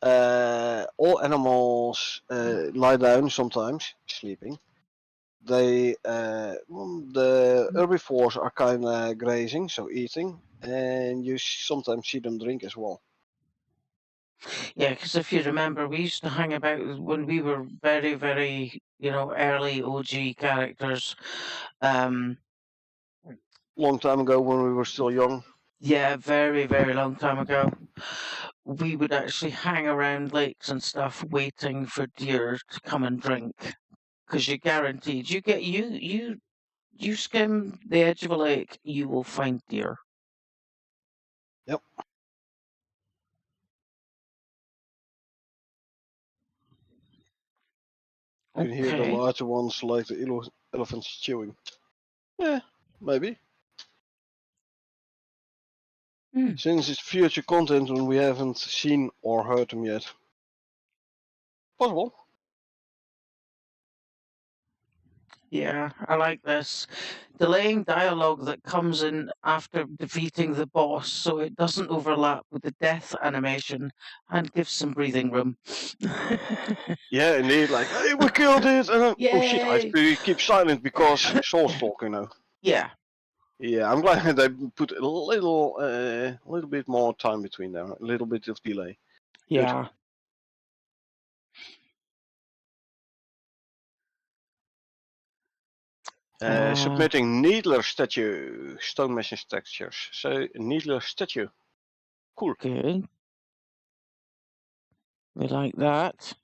Speaker 2: All animals lie down sometimes, sleeping. The herbivores are kind of grazing, so eating, and you sometimes see them drink as well.
Speaker 1: Yeah, because if you remember, we used to hang about when we were very, very, early OG characters.
Speaker 2: Long time ago when we were still young.
Speaker 1: Yeah, very, very long time ago. We would actually hang around lakes and stuff waiting for deer to come and drink. Because you're guaranteed, you skim the edge of a lake, you will find deer.
Speaker 2: Yep. You can hear the
Speaker 1: Okay.
Speaker 2: larger ones like the elephants chewing. Yeah, maybe.
Speaker 1: Hmm.
Speaker 2: Since it's future content when we haven't seen or heard them yet. Possible.
Speaker 1: Yeah, I like this. Delaying dialogue that comes in after defeating the boss so it doesn't overlap with the death animation and gives some breathing room.
Speaker 2: Yeah, indeed. Like, hey, we killed it, and then, oh shit, I have
Speaker 1: Yay!
Speaker 2: to keep silent because Soul's talking now.
Speaker 1: Yeah,
Speaker 2: Yeah, I'm glad they put a little bit more time between them, a little bit of delay. Good.
Speaker 1: yeah.
Speaker 2: Submitting Needler statue, stone machine textures. So Needler statue, cool.
Speaker 1: Good. We like that.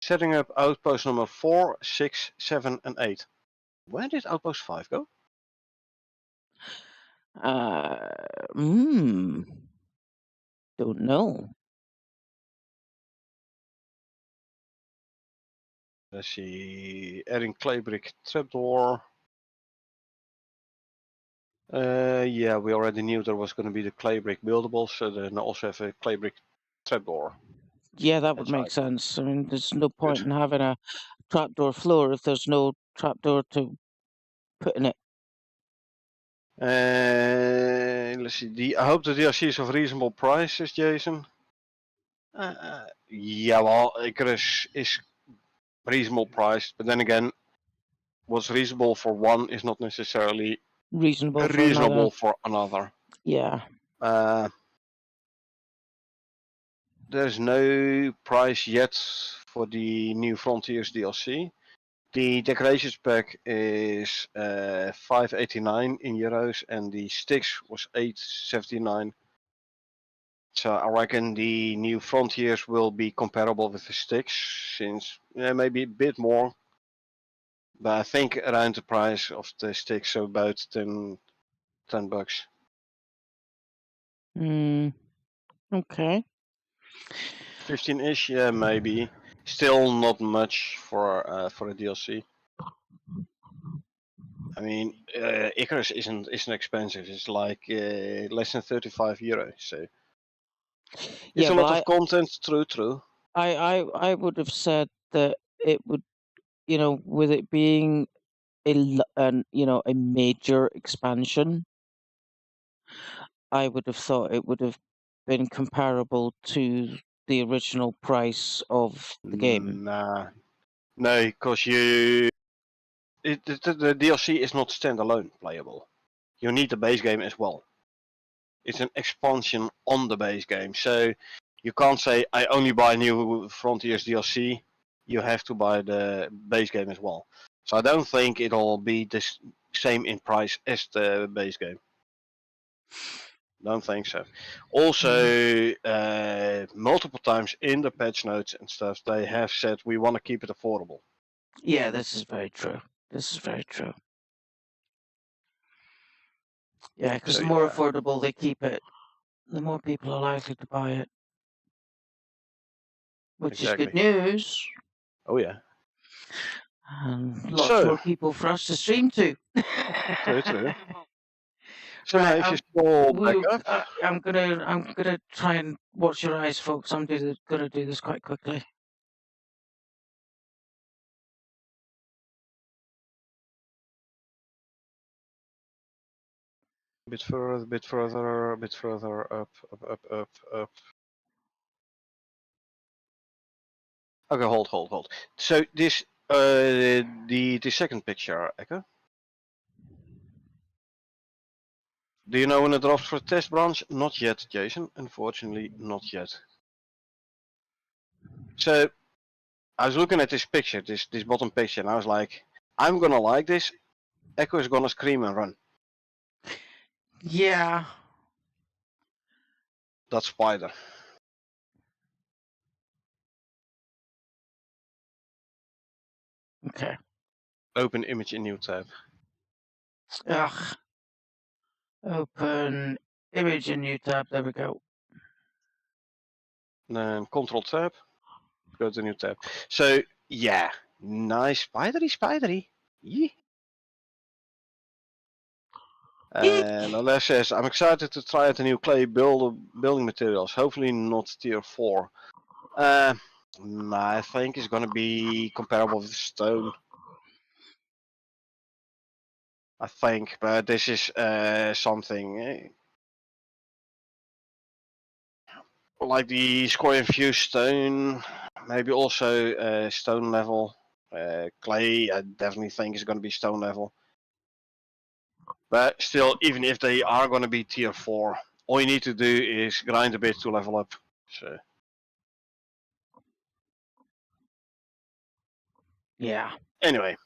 Speaker 2: Setting up outpost number 4, 6, 7, and 8. Where did outpost 5 go?
Speaker 1: Hmm. Don't know.
Speaker 2: Let's see. Adding clay brick trapdoor. Yeah, we already knew there was going to be the clay brick buildable, so then also have a clay brick trapdoor
Speaker 1: Yeah, that would make
Speaker 2: inside.
Speaker 1: sense. I mean, there's no
Speaker 2: Good.
Speaker 1: point in having a trapdoor floor if there's no trapdoor to put in it.
Speaker 2: Let's see. I hope the DLC is of reasonable prices, Jason. Yeah, well, Icarus is reasonable priced, but then again, what's reasonable for one is not necessarily
Speaker 1: Reasonable for another.
Speaker 2: reasonable for another.
Speaker 1: Yeah.
Speaker 2: Uh, there's no price yet for the New Frontiers DLC. The decorations pack is 589 in euros, and the styx was 879. So I reckon the New Frontiers will be comparable with the styx, since maybe a bit more. But I think around the price of the styx, so about 10 bucks.
Speaker 1: Hmm. Okay.
Speaker 2: 15-ish, yeah, maybe. Still not much for a DLC. I mean, Icarus isn't expensive. It's like less than 35 euros. So it's
Speaker 1: Yeah.
Speaker 2: a
Speaker 1: Well,
Speaker 2: lot of content. True.
Speaker 1: I would have said that it would, with it being a major expansion, I would have thought it would have been comparable to the original price of the game.
Speaker 2: Nah, no, because the DLC is not standalone playable. You need the base game as well. It's an expansion on the base game, so you can't say I only buy New Frontiers DLC. You have to buy the base game as well. So I don't think it'll be the same in price as the base game. Don't think so. Also, multiple times in the patch notes and stuff, they have said we want to keep it affordable.
Speaker 1: Yeah, this is very true. This is very true. Yeah, because
Speaker 2: So
Speaker 1: the more
Speaker 2: yeah,
Speaker 1: affordable they keep it, the more people are likely to buy it, which is good
Speaker 2: exactly.
Speaker 1: news.
Speaker 2: Oh yeah.
Speaker 1: And lots
Speaker 2: So
Speaker 1: more people for us to stream to.
Speaker 2: true. So now
Speaker 1: Right,
Speaker 2: if you scroll back up,
Speaker 1: I'm gonna try and watch your eyes, folks. Gonna do this quite quickly.
Speaker 2: a bit further, a bit further, up. Okay, hold. So this, the second picture, Echo. Do you know when it drops for test branch? Not yet, Jason. Unfortunately, not yet. So I was looking at this picture, this bottom picture, and I was like, I'm gonna like this. Echo is gonna scream and run.
Speaker 1: Yeah.
Speaker 2: That spider.
Speaker 1: Okay.
Speaker 2: Open image in new tab.
Speaker 1: Ugh. Open image in new tab. There we go.
Speaker 2: Then Control tab. Go to new tab. So yeah, nice spidery. Yeah. And Aless says, I'm excited to try out the new clay building materials. Hopefully not tier 4. I think it's gonna be comparable with stone. I think, but this is something like the score infused stone, maybe also stone level. Clay, I definitely think is gonna be stone level. But still, even if they are gonna be tier 4, all you need to do is grind a bit to level up. So.
Speaker 1: Yeah.
Speaker 2: Anyway,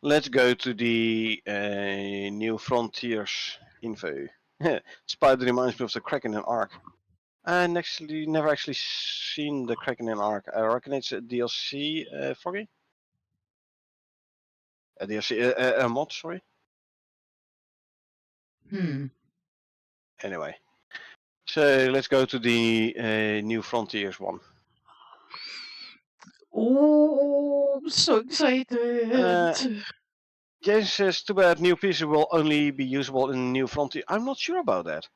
Speaker 2: let's go to the New Frontiers info. Spider reminds me of the Kraken and Ark. Never actually seen the Kraken in Ark. I reckon it's a DLC, Foggy? A DLC, a mod, sorry. Anyway. So let's go to the New Frontiers one.
Speaker 1: Oh, I'm so excited.
Speaker 2: Jason says, too bad new pieces will only be usable in New Frontier. I'm not sure about that.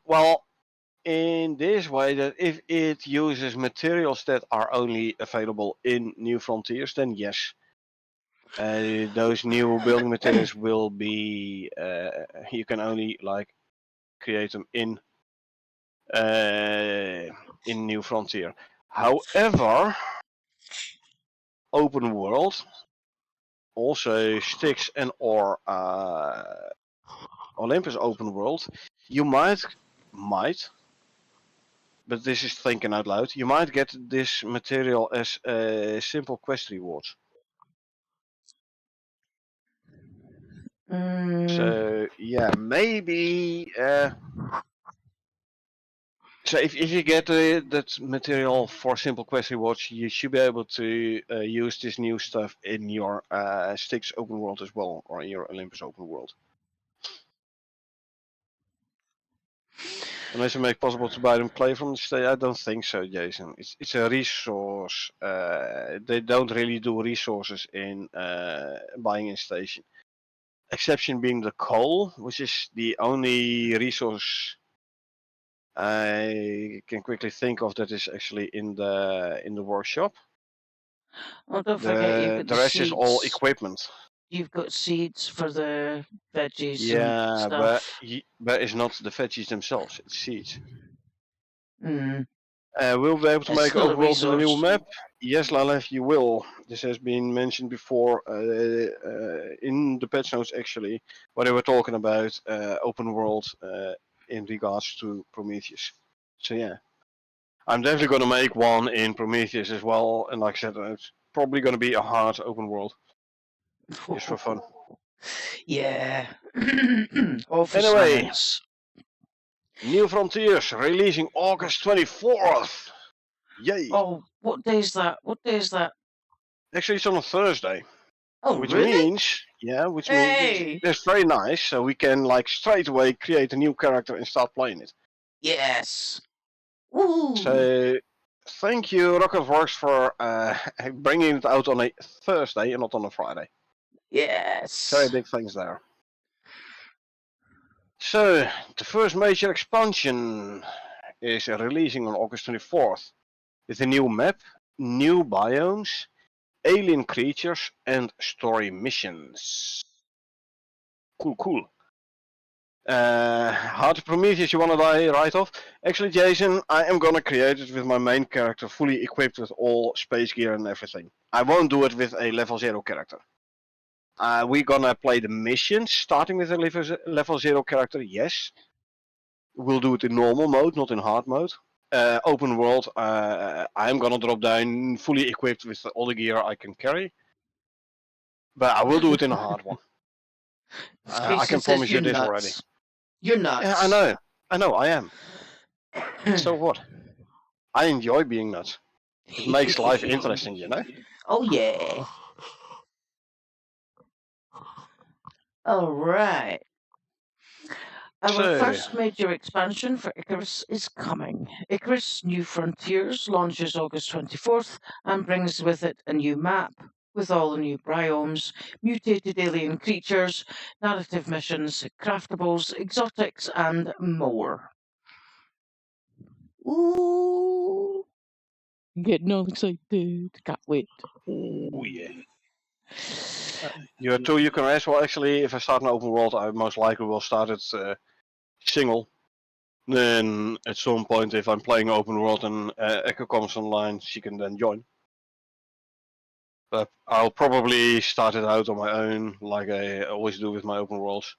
Speaker 2: Well, in this way, that if it uses materials that are only available in New Frontiers, then yes. Those new building materials will be, you can only like create them in New Frontier. However, open world, also Styx and or Olympus open world, you might, but this is thinking out loud, you might get this material as simple quest rewards. So yeah, maybe. So if you get that material for simple quest rewards, you should be able to use this new stuff in your Styx open world as well, or in your Olympus open world. Unless you make it possible to buy them clay from the state, I don't think so, Jason. It's a resource. They don't really do resources in buying in station. Exception being the coal, which is the only resource I can quickly think of that is actually in the workshop.
Speaker 1: Well, don't forget you've got
Speaker 2: The
Speaker 1: the
Speaker 2: rest is all
Speaker 1: seeds.
Speaker 2: equipment.
Speaker 1: You've got seeds for the veggies
Speaker 2: Yeah,
Speaker 1: and stuff.
Speaker 2: but it's not the veggies themselves; it's seeds.
Speaker 1: Mm.
Speaker 2: We'll be able to
Speaker 1: It's
Speaker 2: make
Speaker 1: still a
Speaker 2: open world in the new
Speaker 1: resource.
Speaker 2: map. Yes, Lalef, you will. This has been mentioned before in the patch notes, actually, where they were talking about open world in regards to Prometheus. So yeah, I'm definitely going to make one in Prometheus as well. And like I said, it's probably going to be a hard open world, just for fun.
Speaker 1: Yeah. All for
Speaker 2: Anyway,
Speaker 1: science.
Speaker 2: New Frontiers releasing August 24th. Yay!
Speaker 1: Oh, what day is that? What day is that?
Speaker 2: Actually, it's on a Thursday.
Speaker 1: Oh,
Speaker 2: Which
Speaker 1: really?
Speaker 2: means,
Speaker 1: Hey!
Speaker 2: it's very nice. So we can like straight away create a new character and start playing it.
Speaker 1: Yes. Woo!
Speaker 2: So thank you, Rocketworks, for bringing it out on a Thursday and not on a Friday.
Speaker 1: Yes.
Speaker 2: Very big thanks there. So the first major expansion is releasing on August 24th with a new map, new biomes, alien creatures, and story missions. Cool. Heart of Prometheus, you wanna die right off? Actually, Jason, I am gonna create it with my main character fully equipped with all space gear and everything. I won't do it with a level 0 character. We're gonna play the missions starting with a level 0 character, yes. We'll do it in normal mode, not in hard mode. Open world, I'm gonna drop down fully equipped with all the gear I can carry. But I will do it in a hard one. I can promise you this already.
Speaker 1: You're nuts.
Speaker 2: Yeah, I know, I am. So what? I enjoy being nuts. It makes life interesting, you know?
Speaker 1: Oh, yeah. All right. Our
Speaker 2: So,
Speaker 1: first major expansion for Icarus is coming. Icarus New Frontiers launches August 24th and brings with it a new map with all the new biomes, mutated alien creatures, narrative missions, craftables, exotics, and more. Ooh! Getting all excited. Can't wait.
Speaker 2: oh yeah. You too, you can rest. Well, actually, if I start an open world, I most likely will start it single. Then, at some point, if I'm playing open world and Echo comes online, she can then join. But I'll probably start it out on my own, like I always do with my open worlds.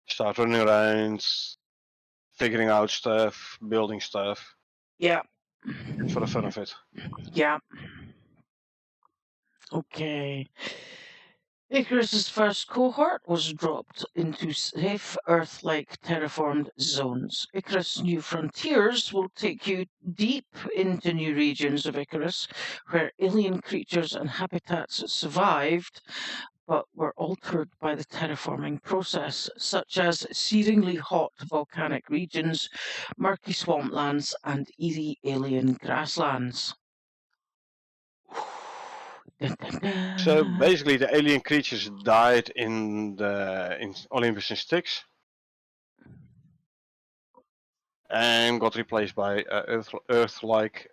Speaker 2: Start running around, figuring out stuff, building stuff.
Speaker 1: Yeah.
Speaker 2: For the fun of it.
Speaker 1: Yeah. Okay. Icarus's first cohort was dropped into safe Earth-like terraformed zones. Icarus New Frontiers will take you deep into new regions of Icarus, where alien creatures and habitats survived but were altered by the terraforming process, such as searingly hot volcanic regions, murky swamplands, and eerie alien grasslands. Dun, dun,
Speaker 2: So
Speaker 1: dun.
Speaker 2: basically, the alien creatures died in Olympus and Styx, and got replaced by Earth-like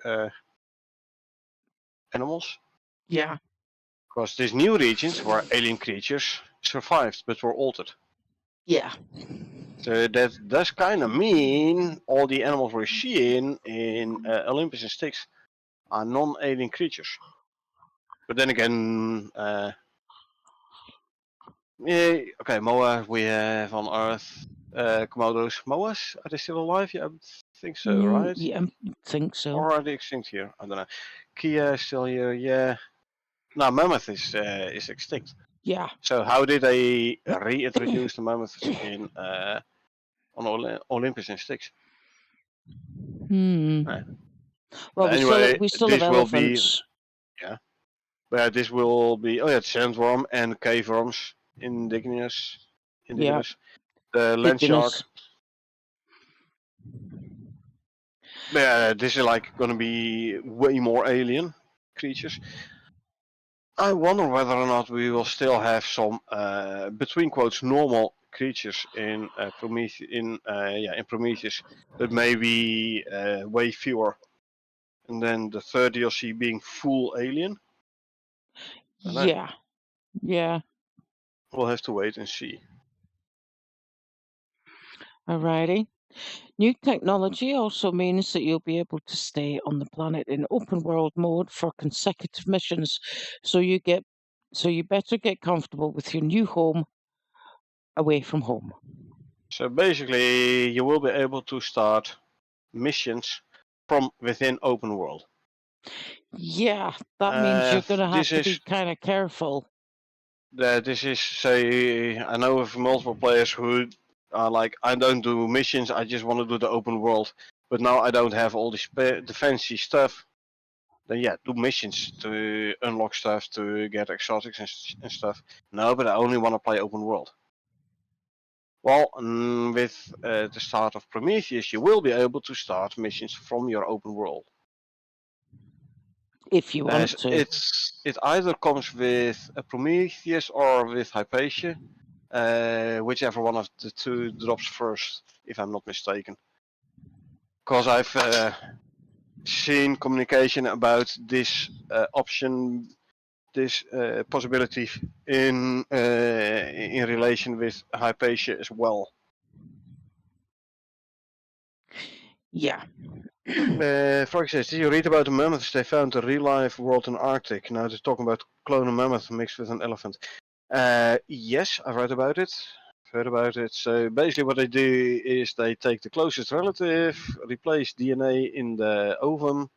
Speaker 2: animals.
Speaker 1: Yeah,
Speaker 2: Because these new regions where alien creatures survived but were altered.
Speaker 1: yeah.
Speaker 2: So that does kind of mean all the animals we're seeing in Olympus and Styx are non-alien creatures. But then again, yeah, okay, Moa we have on Earth, Komodos. Moas, are they still alive? Yeah, I think so, right?
Speaker 1: Yeah, I think so.
Speaker 2: Or are they extinct here? I don't know. Kia is still here, yeah. No, mammoth is extinct.
Speaker 1: Yeah.
Speaker 2: So how did they reintroduce the mammoths in on Olympus and Styx?
Speaker 1: Hmm.
Speaker 2: Yeah.
Speaker 1: Well,
Speaker 2: But anyway,
Speaker 1: we still have
Speaker 2: this will be
Speaker 1: elephants.
Speaker 2: yeah. But this will be sandworm and cave worms,
Speaker 1: Yeah,
Speaker 2: indigenous, the land shark.
Speaker 1: indigenous.
Speaker 2: But yeah, this is like gonna be way more alien creatures. I wonder whether or not we will still have some between quotes normal creatures in Prometheus in Prometheus, but maybe way fewer. And then the third DLC being full alien. I don't know.
Speaker 1: Yeah, yeah.
Speaker 2: We'll have to wait and see.
Speaker 1: Alrighty. New technology also means that you'll be able to stay on the planet in open world mode for consecutive missions. So you better get comfortable with your new home away from home.
Speaker 2: So basically, you will be able to start missions from within open world.
Speaker 1: Yeah, that means you're going to have
Speaker 2: This
Speaker 1: to be
Speaker 2: is
Speaker 1: kind of careful.
Speaker 2: say I know of multiple players who are like, I don't do missions, I just want to do the open world, but now I don't have all the fancy stuff. Then yeah, do missions to unlock stuff, to get exotics and stuff. No, but I only want to play open world. Well, with the start of Prometheus, you will be able to start missions from your open world.
Speaker 1: If you want to.
Speaker 2: It either comes with a Prometheus or with Hypatia, whichever one of the two drops first, if I'm not mistaken. Because I've seen communication about this option, this possibility in relation with Hypatia as well.
Speaker 1: Yeah.
Speaker 2: Frank says, did you read about the mammoths they found a real life world in Arctic? Now they're talking about clone a mammoth mixed with an elephant. Yes, I've read about it. Heard about it. So basically what they do is they take the closest relative, replace DNA in the ovum,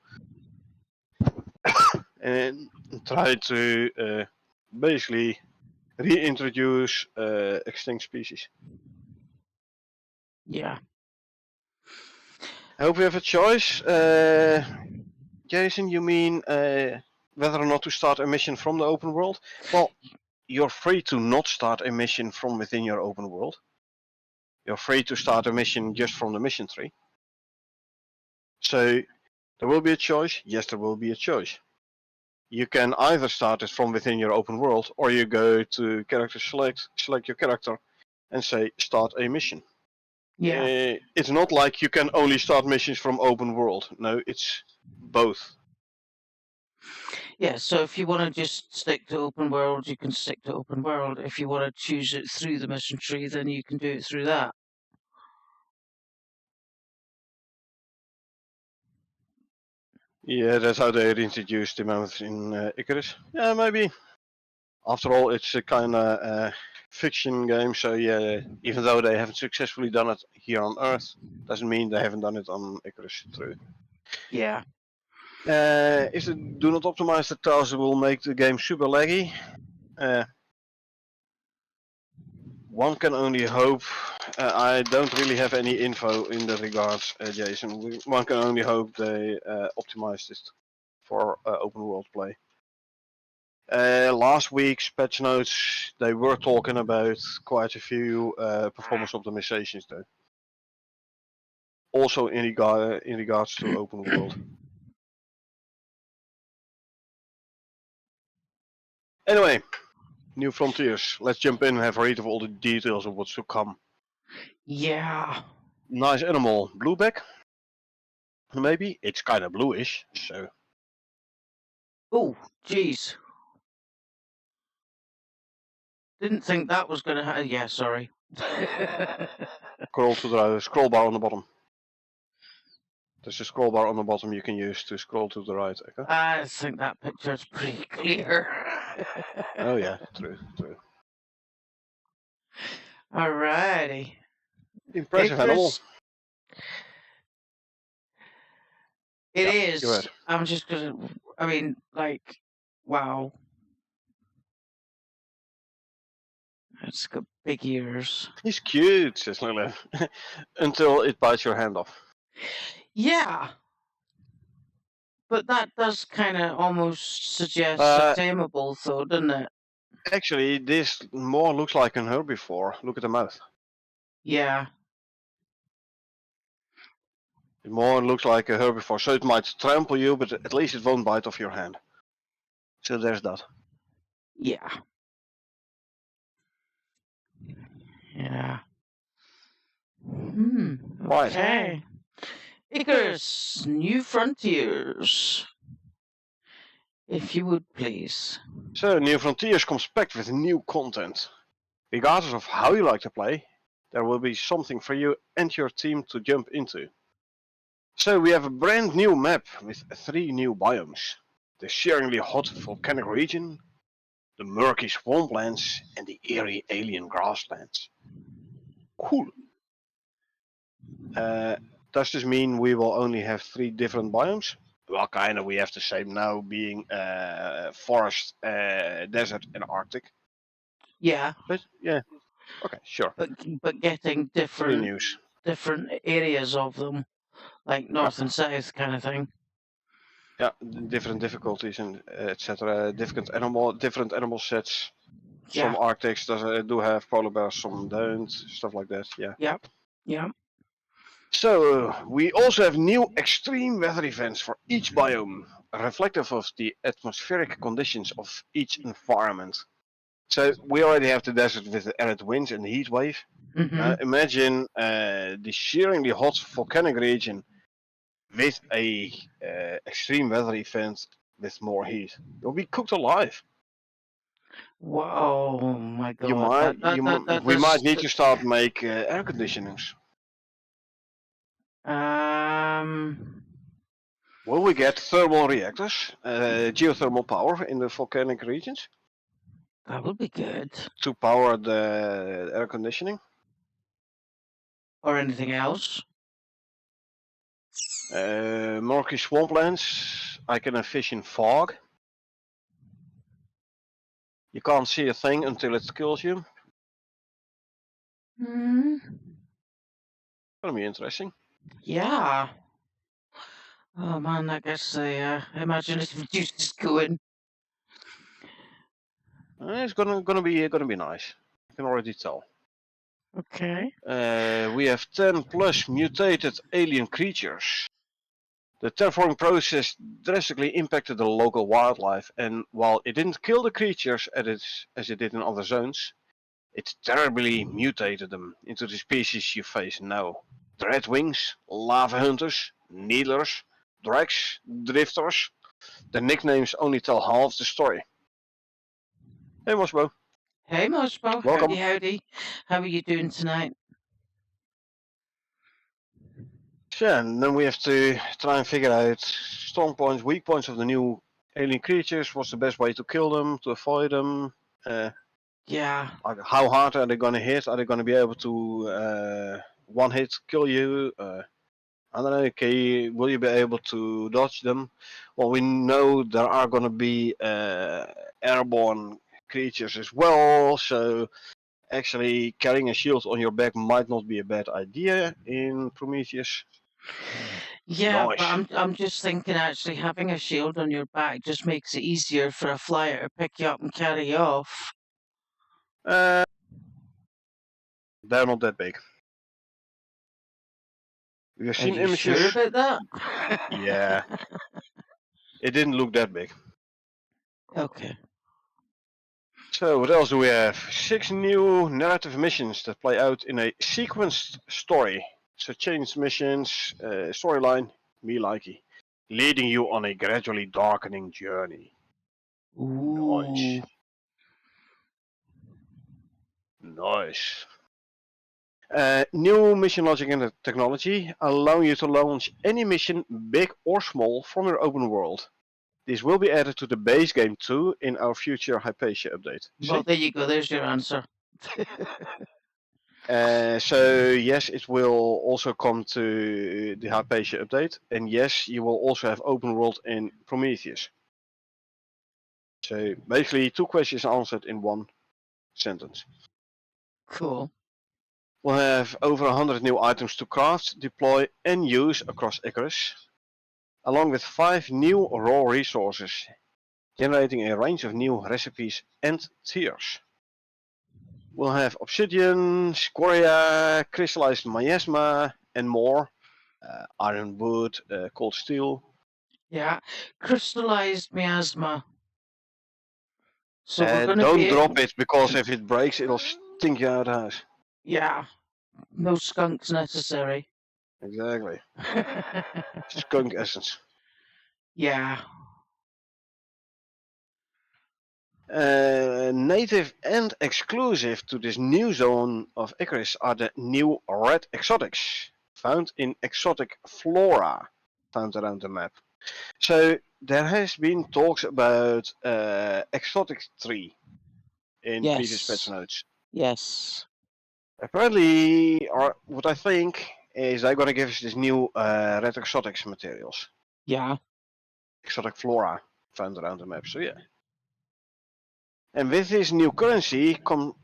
Speaker 2: and try to basically reintroduce extinct species.
Speaker 1: Yeah.
Speaker 2: I hope we have a choice. Jason, you mean whether or not to start a mission from the open world? Well, you're free to not start a mission from within your open world. You're free to start a mission just from the mission tree. So there will be a choice. Yes, there will be a choice. You can either start it from within your open world, or you go to character select your character, and say start a mission.
Speaker 1: Yeah.
Speaker 2: It's not like you can only start missions from open world. No, it's both.
Speaker 1: Yeah, so if you want to just stick to open world, you can stick to open world. If you want to choose it through the mission tree, then you can do it through that.
Speaker 2: Yeah, that's how they reintroduced the mammoths in Icarus. Yeah, maybe. After all, it's a kind of fiction game, so yeah, even though they haven't successfully done it here on Earth, doesn't mean they haven't done it on Icarus. True.
Speaker 1: Yeah.
Speaker 2: If they do not optimize the tasks, it will make the game super laggy. One can only hope. I don't really have any info in that regards, Jason. One can only hope they optimized it for open world play. Last week's patch notes, they were talking about quite a few performance optimizations though. Also in regards to open world. Anyway, New Frontiers. Let's jump in and have a read of all the details of what's to come.
Speaker 1: Yeah.
Speaker 2: Nice animal, blueback. Maybe it's kind of bluish, so.
Speaker 1: Oh, jeez. Didn't think that was gonna happen. Yeah, sorry.
Speaker 2: Scroll to the scroll bar on the bottom. There's a scroll bar on the bottom you can use to scroll to the right. Okay?
Speaker 1: I think that picture's pretty clear.
Speaker 2: Oh yeah, true.
Speaker 1: Alrighty.
Speaker 2: Impressive
Speaker 1: Icarus,
Speaker 2: animal.
Speaker 1: It
Speaker 2: Yeah,
Speaker 1: is.
Speaker 2: go ahead.
Speaker 1: I'm just gonna. I mean, like, wow. It's got big ears.
Speaker 2: He's cute, says Lily. Until it bites your hand off.
Speaker 1: Yeah. But that does kind of almost suggest a tameable, though, doesn't it?
Speaker 2: Actually, this more looks like an herbivore. Look at the mouth.
Speaker 1: Yeah.
Speaker 2: It more looks like a herbivore, so it might trample you, but at least it won't bite off your hand. So there's that.
Speaker 1: Yeah. Yeah. Okay. Icarus, New Frontiers. If you would please.
Speaker 2: So, New Frontiers comes packed with new content. Regardless of how you like to play, there will be something for you and your team to jump into. So we have a brand new map with 3 new biomes. The searingly hot volcanic region, the murky swamplands, and the eerie alien grasslands. Cool. Does this mean we will only have 3 different biomes? Well, kinda, we have the same now, being forest, desert, and Arctic.
Speaker 1: Yeah.
Speaker 2: But yeah, okay, sure.
Speaker 1: But getting
Speaker 2: 3 news.
Speaker 1: different areas of them, like north and south kind of thing.
Speaker 2: Yeah, different difficulties and etc. Different animal sets. Some
Speaker 1: Yeah.
Speaker 2: Arctics do have polar bears, some don't. Stuff like that. Yeah.
Speaker 1: Yep. Yeah.
Speaker 2: So we also have new extreme weather events for each biome, reflective of the atmospheric conditions of each environment. So we already have the desert with the arid winds and the heat wave. Imagine the searingly hot volcanic region with a extreme weather event with more heat. You'll be cooked alive.
Speaker 1: Whoa, oh my god.
Speaker 2: We might need to start make air conditioners. Will we get thermal reactors, geothermal power in the volcanic regions?
Speaker 1: That would be good.
Speaker 2: To power the air conditioning.
Speaker 1: Or anything else?
Speaker 2: Murky swamplands. I can fish in fog. You can't see a thing until it kills you. Gonna be interesting.
Speaker 1: Yeah. Oh man, I guess the imaginative juice is going.
Speaker 2: It's gonna be nice. I can already tell.
Speaker 1: Okay.
Speaker 2: We have 10 plus mutated alien creatures. The terraforming process drastically impacted the local wildlife, and while it didn't kill the creatures as it did in other zones, it terribly mutated them into the species you face now. Dreadwings, lava hunters, needlers, drags, drifters. The nicknames only tell half the story. Hey Mosbo.
Speaker 1: Hey Mosbo,
Speaker 2: welcome.
Speaker 1: Howdy. How are you doing tonight?
Speaker 2: Yeah, and then we have to try and figure out strong points, weak points of the new alien creatures. What's the best way to kill them, to avoid them?
Speaker 1: Yeah.
Speaker 2: How hard are they going to hit? Are they going to be able to one hit kill you? I don't know. Okay, will you be able to dodge them? Well, we know there are going to be airborne creatures as well. So actually carrying a shield on your back might not be a bad idea in Prometheus.
Speaker 1: Yeah, but
Speaker 2: Nice.
Speaker 1: I'm just thinking actually having a shield on your back just makes it easier for a flyer to pick you up and carry you off.
Speaker 2: They're not that big. We've
Speaker 1: Are
Speaker 2: seen
Speaker 1: you sure
Speaker 2: images.
Speaker 1: about that?
Speaker 2: Yeah, it didn't look that big.
Speaker 1: Okay.
Speaker 2: So what else do we have? 6 new narrative missions that play out in a sequenced story. So changed missions, storyline, me likey, leading you on a gradually darkening journey. Nice.
Speaker 1: Ooh.
Speaker 2: Nice. New mission logic and technology allowing you to launch any mission, big or small, from your open world. This will be added to the base game too in our future Hypatia update.
Speaker 1: Well,
Speaker 2: See?
Speaker 1: there you go. There's your answer.
Speaker 2: So yes, it will also come to the Hypatia update, and yes, you will also have open world in Prometheus. So basically, 2 questions answered in 1 sentence.
Speaker 1: Cool.
Speaker 2: We'll have over 100 new items to craft, deploy, and use across Icarus, along with 5 new raw resources, generating a range of new recipes and tiers. We'll have obsidian, scoria, crystallized miasma, and more. Iron wood, cold steel.
Speaker 1: Yeah. Crystallized miasma. So we're going to
Speaker 2: Don't
Speaker 1: be.
Speaker 2: drop it, because if it breaks, it'll stink you out of the house.
Speaker 1: Yeah. No skunks necessary.
Speaker 2: Exactly. Skunk essence.
Speaker 1: Yeah.
Speaker 2: Native and exclusive to this new zone of Icarus are the new red exotics, found in exotic flora, found around the map. So there has been talks about exotic tree in previous patch
Speaker 1: Yes.
Speaker 2: notes.
Speaker 1: Yes.
Speaker 2: Apparently, or what I think is they're gonna give us this new red exotics materials,
Speaker 1: Yeah.
Speaker 2: exotic flora found around the map. So yeah. And with this new currency come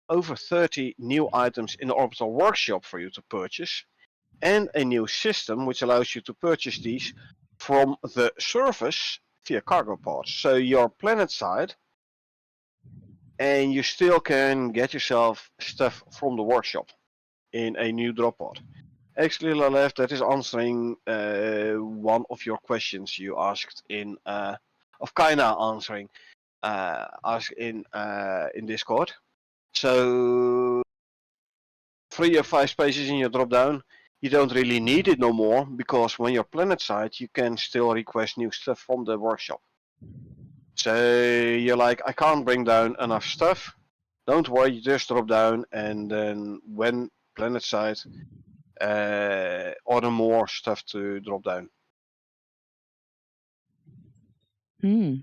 Speaker 2: over 30 new items in the orbital workshop for you to purchase, and a new system which allows you to purchase these from the surface via cargo pods. So your planet side, and you still can get yourself stuff from the workshop in a new drop pod. Actually, Lalef, that is answering one of your questions you asked in, of kinda answering, asked in Discord. So 3 or 5 spaces in your drop down, you don't really need it no more, because when you're planet side, you can still request new stuff from the workshop. So you're like, I can't bring down enough stuff. Don't worry, you just drop down, and then when planet side, order more stuff to drop down.
Speaker 1: Hmm.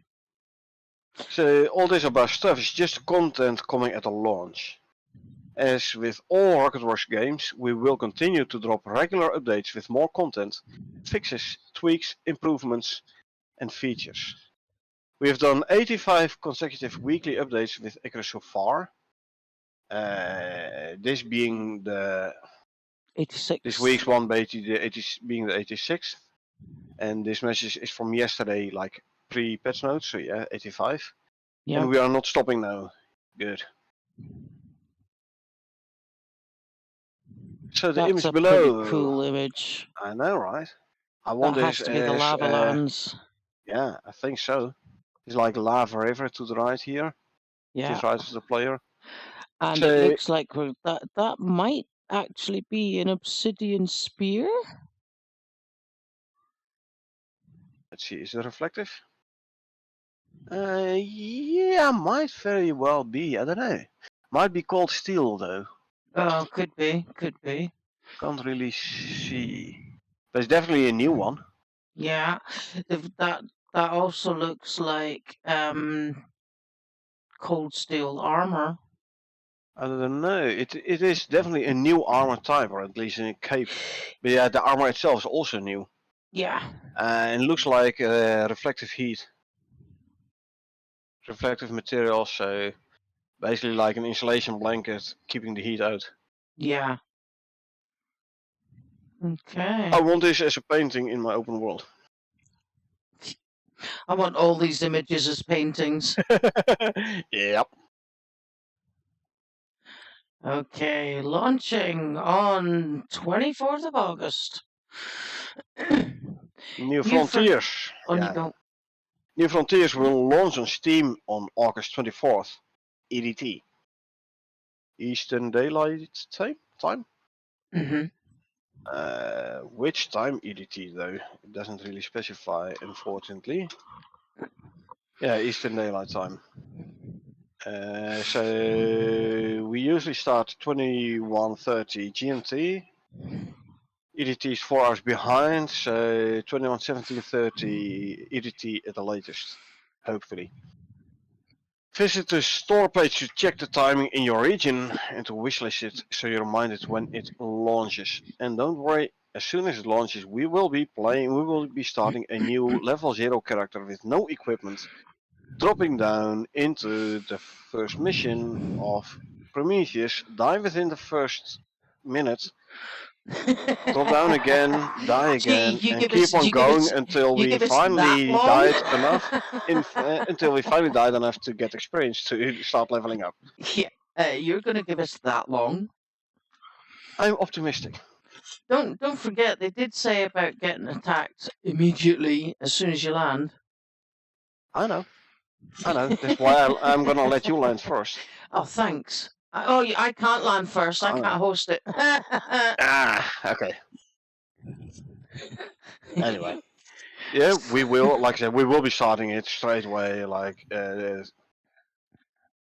Speaker 2: So all this about stuff is just content coming at a launch. As with all Rocketworks games, we will continue to drop regular updates with more content, fixes, tweaks, improvements, and features. We have done 85 consecutive weekly updates with Icarus so far. This being the
Speaker 1: 86.
Speaker 2: this week's one being the 86th, and this message is from yesterday, like pre-patch notes. So yeah, 85,
Speaker 1: Yeah.
Speaker 2: and we are not stopping now. Good. So the
Speaker 1: That's
Speaker 2: image
Speaker 1: a
Speaker 2: below.
Speaker 1: pretty cool image.
Speaker 2: I know, right? I
Speaker 1: That
Speaker 2: want
Speaker 1: has
Speaker 2: this
Speaker 1: to be the
Speaker 2: as
Speaker 1: lava lands.
Speaker 2: yeah, I think so. It's like lava river to the right here.
Speaker 1: Yeah.
Speaker 2: Just right of the player.
Speaker 1: And
Speaker 2: So
Speaker 1: it looks like that might actually be an obsidian spear.
Speaker 2: let's see, is it reflective? Yeah, might very well be. I don't know. Might be called steel though.
Speaker 1: Oh, could be.
Speaker 2: Can't really see. But it's definitely a new one.
Speaker 1: Yeah. That also looks like cold steel armor.
Speaker 2: I don't know. It is definitely a new armor type, or at least a cape. But yeah, the armor itself is also new.
Speaker 1: Yeah.
Speaker 2: And looks like reflective heat. Reflective material, so Basically like an insulation blanket keeping the heat out.
Speaker 1: Yeah. Okay.
Speaker 2: I want this as a painting in my open world.
Speaker 1: I want all these images as paintings.
Speaker 2: Yep.
Speaker 1: Okay, launching on 24th of August.
Speaker 2: New
Speaker 1: You for-
Speaker 2: Frontiers.
Speaker 1: On you
Speaker 2: Yeah.
Speaker 1: go.
Speaker 2: New Frontiers will launch on Steam on August 24th. EDT. Eastern Daylight Time?
Speaker 1: hmm
Speaker 2: Which time EDT though? It doesn't really specify, unfortunately. Yeah, Eastern Daylight Time. So we usually start 21:30 GMT. EDT is 4 hours behind, so 21:17:30 EDT at the latest, hopefully. Visit the store page to check the timing in your region and to wishlist it so you're reminded when it launches. And don't worry, as soon as it launches, we will be starting a new level 0 character with no equipment, dropping down into the first mission of Prometheus, die within the first minute, drop down again, die
Speaker 1: Gee,
Speaker 2: again, and keep on going until
Speaker 1: you
Speaker 2: we
Speaker 1: give us that
Speaker 2: finally
Speaker 1: long?
Speaker 2: died enough. Until we finally died enough to get experience to start leveling up.
Speaker 1: Yeah, you're going to give us that long?
Speaker 2: I'm optimistic.
Speaker 1: Don't forget they did say about getting attacked immediately as soon as you land.
Speaker 2: I know. That's why I'm gonna let you land first.
Speaker 1: Oh, thanks. I can't land first. I
Speaker 2: I know.
Speaker 1: can't host it.
Speaker 2: Okay. Anyway, yeah, we will. Like I said, we will be starting it straight away. Like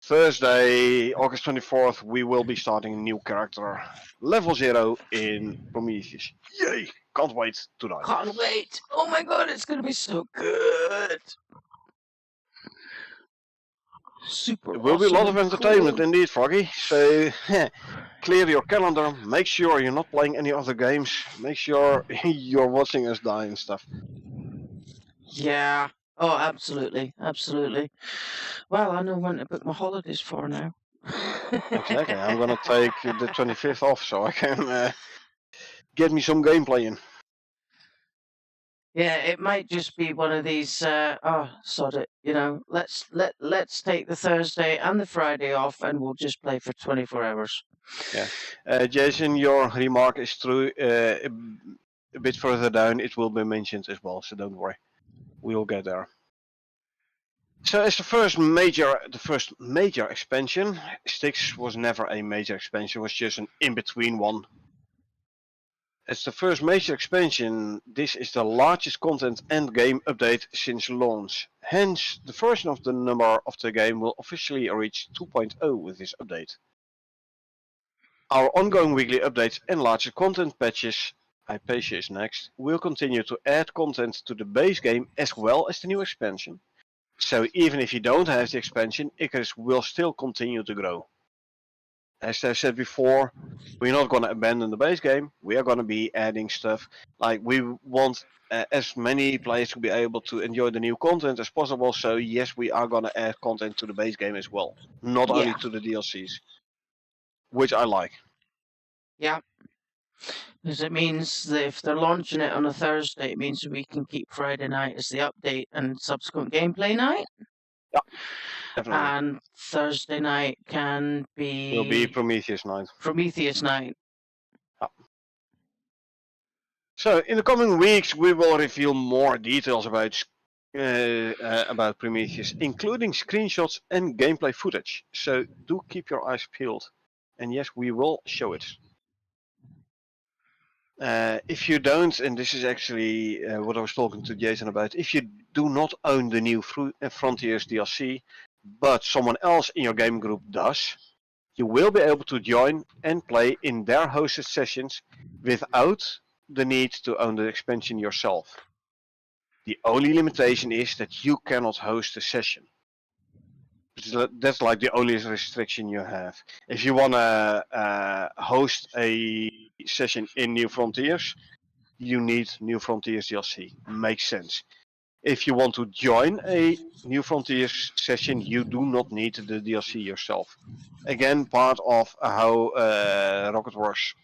Speaker 2: Thursday, August 24th, we will be starting a new character, level 0 in Prometheus. Yay! Can't wait to die.
Speaker 1: Can't wait. Oh my god, it's going to be so good. Super
Speaker 2: It will be a lot of entertainment indeed, Froggy. So clear your calendar. Make sure you're not playing any other games. Make sure you're watching us die and stuff.
Speaker 1: Yeah. Oh, absolutely. Absolutely. Well, I know when to book my holidays for now.
Speaker 2: Exactly. I'm gonna take the 25th off so I can get me some gameplay in.
Speaker 1: Yeah, it might just be one of these. Oh, sod it. Let's take the Thursday and the Friday off, and we'll just play for 24 hours.
Speaker 2: Yeah. Jason, your remark is true. A bit further down, it will be mentioned as well, so don't worry. We'll get there. So as the first major expansion, Styx was never a major expansion, it was just an in-between one. As the first major expansion, this is the largest content and game update since launch. Hence, the version of the number of the game will officially reach 2.0 with this update. Our ongoing weekly updates and larger content patches, Hypatia is next, will continue to add content to the base game as well as the new expansion. So even if you don't have the expansion, Icarus will still continue to grow. As I said before, we're not going to abandon the base game. We are going to be adding stuff. Like we want as many players to be able to enjoy the new content as possible. So yes, we are going to add content to the base game as well, not only to the DLCs, which I like.
Speaker 1: Yeah. Because it means that if they're launching it on a Thursday, it means we can keep Friday night as the update and subsequent gameplay night.
Speaker 2: Yeah, definitely.
Speaker 1: And Thursday night can
Speaker 2: Will be Prometheus night.
Speaker 1: Prometheus night.
Speaker 2: Yeah. So in the coming weeks, we will reveal more details about Prometheus, including screenshots and gameplay footage. So do keep your eyes peeled. And yes, we will show it. If you don't, and this is actually what I was talking to Jason about, if you do not own the new Frontiers DLC, but someone else in your game group does, you will be able to join and play in their hosted sessions without the need to own the expansion yourself. The only limitation is that you cannot host a session. That's like the only restriction you have. If you want to host a session in New Frontiers, you need New Frontiers DLC. Makes sense. if you want to join a New Frontiers session, you do not need the DLC yourself. Again, part of how Rocket Wars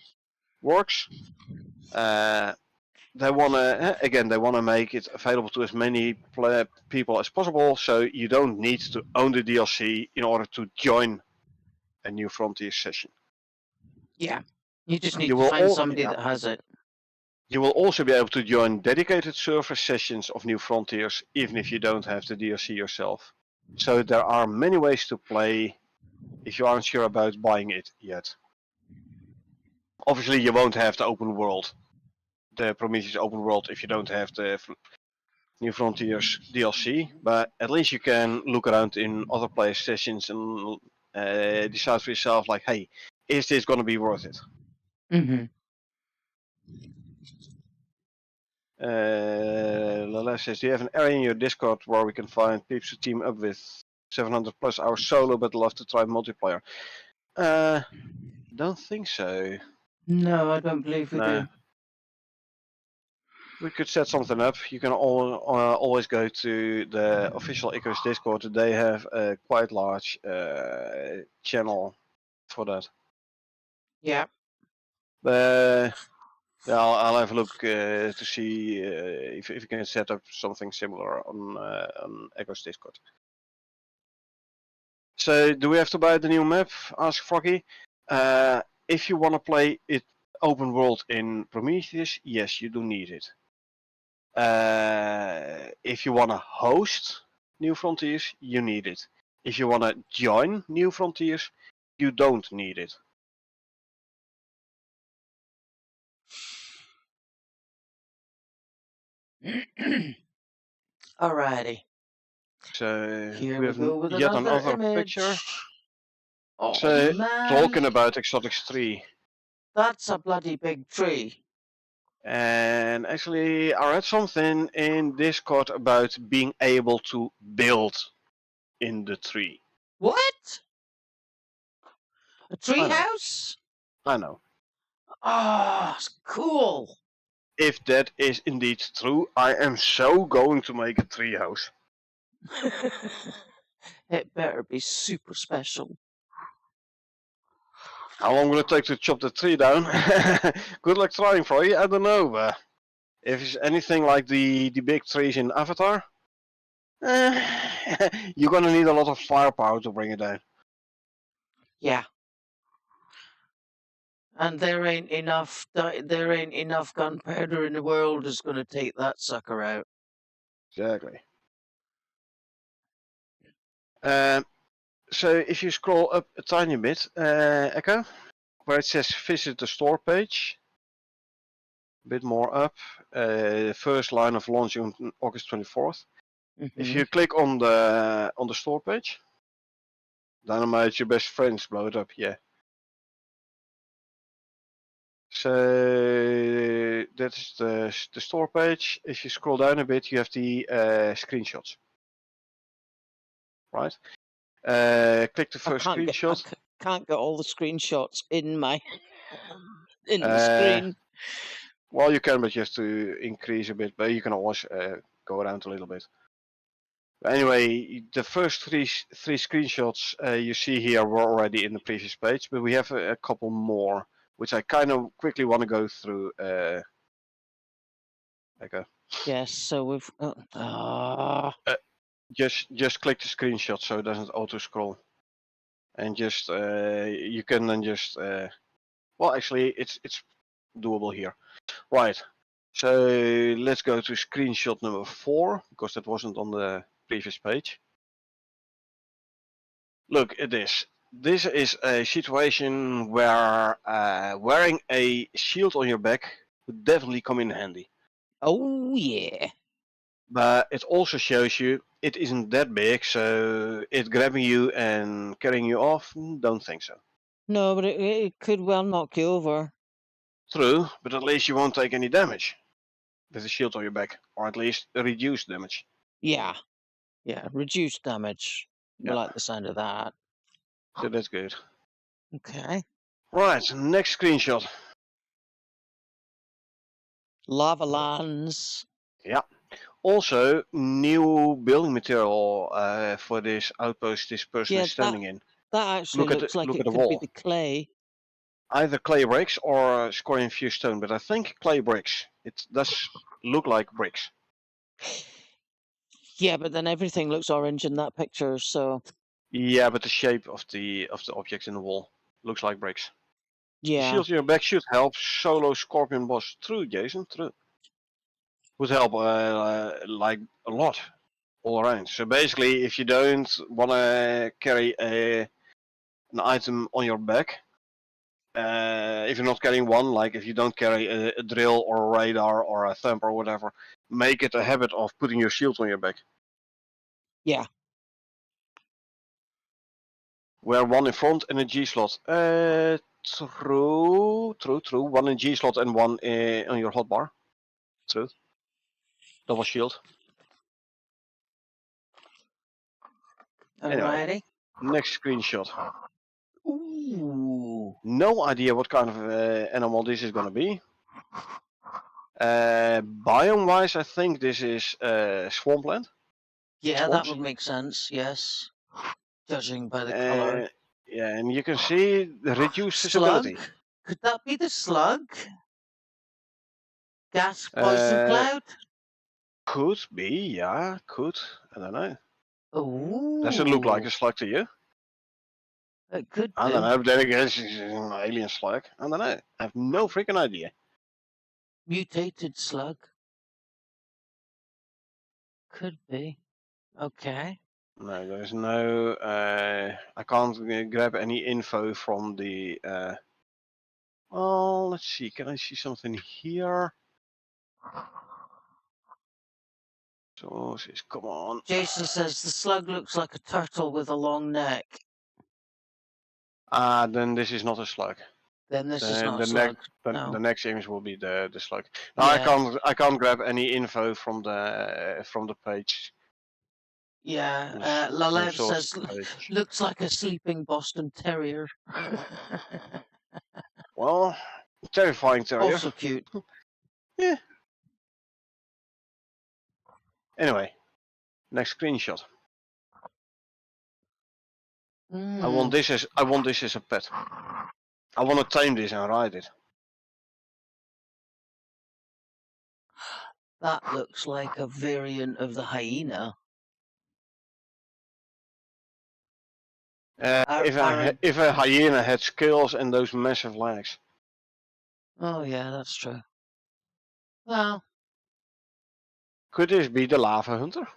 Speaker 2: works. They wanna make it available to as many people as possible, so you don't need to own the DLC in order to join a New Frontiers session.
Speaker 1: Yeah. You just need
Speaker 2: You
Speaker 1: to
Speaker 2: will
Speaker 1: find somebody that has it.
Speaker 2: You will also be able to join dedicated server sessions of New Frontiers, even if you don't have the DLC yourself. So there are many ways to play if you aren't sure about buying it yet. Obviously, you won't have the open world, the Prometheus open world, if you don't have the New Frontiers DLC, but at least you can look around in other player sessions and decide for yourself, like, hey, is this going to be worth it?
Speaker 1: Mm-hmm.
Speaker 2: Lala says, do you have an area in your Discord where we can find Peeps to team up with 700 plus hours solo, but love to try multiplayer? Don't think so.
Speaker 1: No, I don't believe we do.
Speaker 2: We could set something up. You can always go to the official Icarus Discord. They have a quite large channel for that.
Speaker 1: Yeah.
Speaker 2: Yeah, I'll have a look to see if you can set up something similar on Echo's Discord. So, do we have to buy the new map? Ask Froggy. If you want to play it open world in Prometheus, yes, you do need it. If you want to host New Frontiers, you need it. If you want to join New Frontiers, you don't need it.
Speaker 1: Alrighty.
Speaker 2: So
Speaker 1: Here
Speaker 2: we
Speaker 1: we
Speaker 2: have
Speaker 1: go with
Speaker 2: yet
Speaker 1: another
Speaker 2: another
Speaker 1: image.
Speaker 2: picture.
Speaker 1: Oh
Speaker 2: So
Speaker 1: man,
Speaker 2: talking about Exotics 3.
Speaker 1: that's a bloody big tree.
Speaker 2: And actually, I read something in Discord about being able to build in the tree.
Speaker 1: What? A tree
Speaker 2: I know.
Speaker 1: house?
Speaker 2: I know.
Speaker 1: Oh, it's cool.
Speaker 2: If that is indeed true, I am so going to make a treehouse.
Speaker 1: It better be super special.
Speaker 2: How long will it take to chop the tree down? Good luck trying, Froggy. I don't know. If it's anything like the big trees in Avatar, you're gonna need a lot of firepower to bring it down.
Speaker 1: Yeah. And there ain't enough gunpowder in the world is going to take that sucker out.
Speaker 2: Exactly. So if you scroll up a tiny bit, Echo, where it says visit the store page, a bit more up, first line of launch on August 24th. If you click on the store page, Dynamite your best friends, blow it up, yeah. So that's the store page. If you scroll down a bit, you have the screenshots, right? Click the first screenshot.
Speaker 1: I can't get all the screenshots in my the screen.
Speaker 2: Well, you can, but you have to increase a bit. But you can always go around a little bit. Anyway, the first three screenshots you see here were already in the previous page, but we have a couple more, which I kind of quickly want to go through. Okay.
Speaker 1: Yes, so we've
Speaker 2: just click the screenshot so it doesn't auto scroll, and just you can then just well, actually it's doable here, right? So let's go to screenshot number 4 because that wasn't on the previous page. Look at this. This is a situation where wearing a shield on your back would definitely come in handy.
Speaker 1: oh yeah.
Speaker 2: But it also shows you it isn't that big, so it grabbing you and carrying you off, don't think so.
Speaker 1: No, but it could well knock you over.
Speaker 2: True, but at least you won't take any damage with a shield on your back, or at least reduced damage.
Speaker 1: Yeah. Yeah, reduced damage. We
Speaker 2: Yeah.
Speaker 1: like the sound of that.
Speaker 2: So that's good.
Speaker 1: Okay.
Speaker 2: Right, next screenshot.
Speaker 1: Lava lands.
Speaker 2: Yeah. Also, new building material for this outpost this person
Speaker 1: Yeah,
Speaker 2: is standing in.
Speaker 1: that actually looks like
Speaker 2: Look at
Speaker 1: it
Speaker 2: the
Speaker 1: could be
Speaker 2: wall.
Speaker 1: the clay.
Speaker 2: Either clay bricks or scoria infused stone, but I think clay bricks. It does look like bricks.
Speaker 1: Yeah, but then everything looks orange in that picture, so
Speaker 2: Yeah, but the shape of the objects in the wall looks like bricks. The
Speaker 1: yeah.
Speaker 2: shield in your back should help solo scorpion boss. True, Jason. True. Would help like a lot all around. So basically, if you don't want to carry an item on your back, if you're not carrying one, like if you don't carry a drill or a radar or a thump or whatever, make it a habit of putting your shield on your back.
Speaker 1: Yeah.
Speaker 2: Wear one in front and a G slot. True. One in G slot and one on your hotbar. True. Double shield. Anyway,
Speaker 1: Alrighty.
Speaker 2: next screenshot.
Speaker 1: Ooh.
Speaker 2: No idea what kind of animal this is gonna be. Biome wise, I think this is swampland.
Speaker 1: Yeah, that
Speaker 2: Swamps.
Speaker 1: would make sense, yes. Judging by the color.
Speaker 2: Yeah, and you can see the reduced
Speaker 1: Slug?
Speaker 2: visibility.
Speaker 1: Could that be the slug? Gas poison cloud?
Speaker 2: Could be, yeah, could. I don't know.
Speaker 1: Ooh.
Speaker 2: Does it look like a slug to you?
Speaker 1: It could
Speaker 2: I
Speaker 1: do.
Speaker 2: don't know, but then again, it's an alien slug. I don't know. I have no freaking idea.
Speaker 1: Mutated slug. Could be. Okay.
Speaker 2: No, there's no. I can't grab any info from the. Oh, let's see. Can I see something here? So, come on.
Speaker 1: Jason says the slug looks like a turtle with a long neck.
Speaker 2: Ah, then this is not a slug.
Speaker 1: Then this is not a slug.
Speaker 2: The next image will be the slug. No,
Speaker 1: Yeah.
Speaker 2: I can't grab any info from the page.
Speaker 1: Yeah. Lalev
Speaker 2: source
Speaker 1: says
Speaker 2: page.
Speaker 1: looks like a sleeping Boston Terrier.
Speaker 2: Well, terrifying terrier.
Speaker 1: Also cute.
Speaker 2: Yeah. Anyway, next screenshot. I want this as a pet. I want to tame this and ride it.
Speaker 1: That looks like a variant of the hyena.
Speaker 2: If a hyena had scales and those massive legs.
Speaker 1: Oh yeah, that's true. Well,
Speaker 2: Could this be the lava hunter?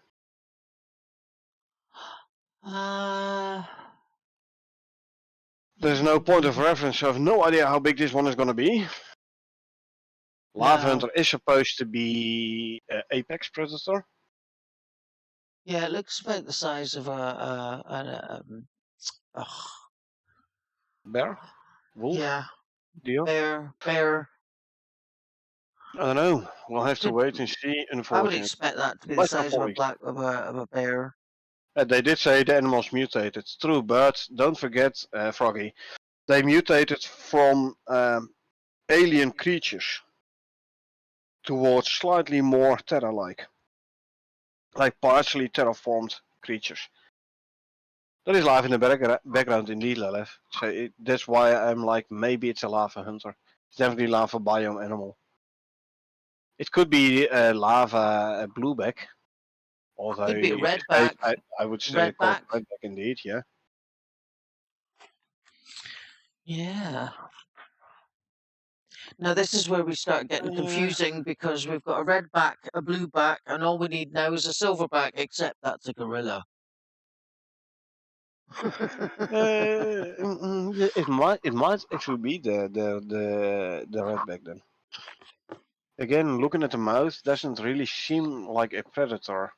Speaker 2: There's no point of reference, so I have no idea how big this one is going to be. Lava hunter is supposed to be apex predator.
Speaker 1: Yeah, it looks about the size of a
Speaker 2: Bear? Wolf?
Speaker 1: Yeah.
Speaker 2: Deer?
Speaker 1: Bear.
Speaker 2: I don't know. We'll have to wait and see.
Speaker 1: I would expect that to be the size of a bear.
Speaker 2: They did say the animals mutated. True, but don't forget, Froggy, they mutated from alien creatures towards slightly more Terra-like, like partially terraformed creatures. That is live in the background indeed, Lelev. So that's why I'm like, maybe it's a lava hunter. It's definitely lava biome animal. It could be a lava blueback. Although
Speaker 1: could be a redback.
Speaker 2: I would say redback indeed, yeah.
Speaker 1: Yeah. Now this is where we start getting confusing because we've got a redback, a blueback, and all we need now is a silverback, except that's a gorilla.
Speaker 2: It might actually be the redback then. Again, looking at the mouth doesn't really seem like a predator.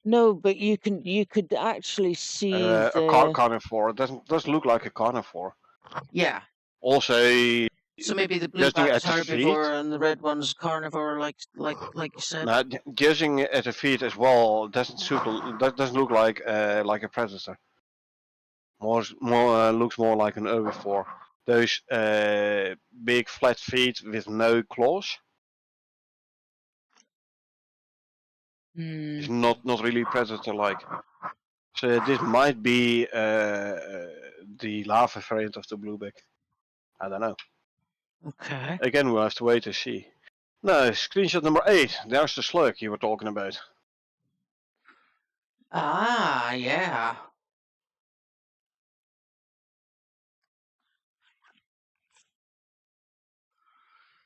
Speaker 1: No, but you could actually see
Speaker 2: a carnivore. It does look like a carnivore.
Speaker 1: Yeah.
Speaker 2: Also,
Speaker 1: so maybe the blueback's herbivore and the red one's carnivore, like you said.
Speaker 2: Now, judging at the feet as well, doesn't look like a predator. Looks more like an herbivore. Those big flat feet with no claws. It's
Speaker 1: Hmm.
Speaker 2: not really predator-like. So this might be the larva variant of the blueback. I don't know.
Speaker 1: Okay.
Speaker 2: Again, we'll have to wait and see. No, screenshot number 8. There's the slug you were talking about.
Speaker 1: Ah, yeah.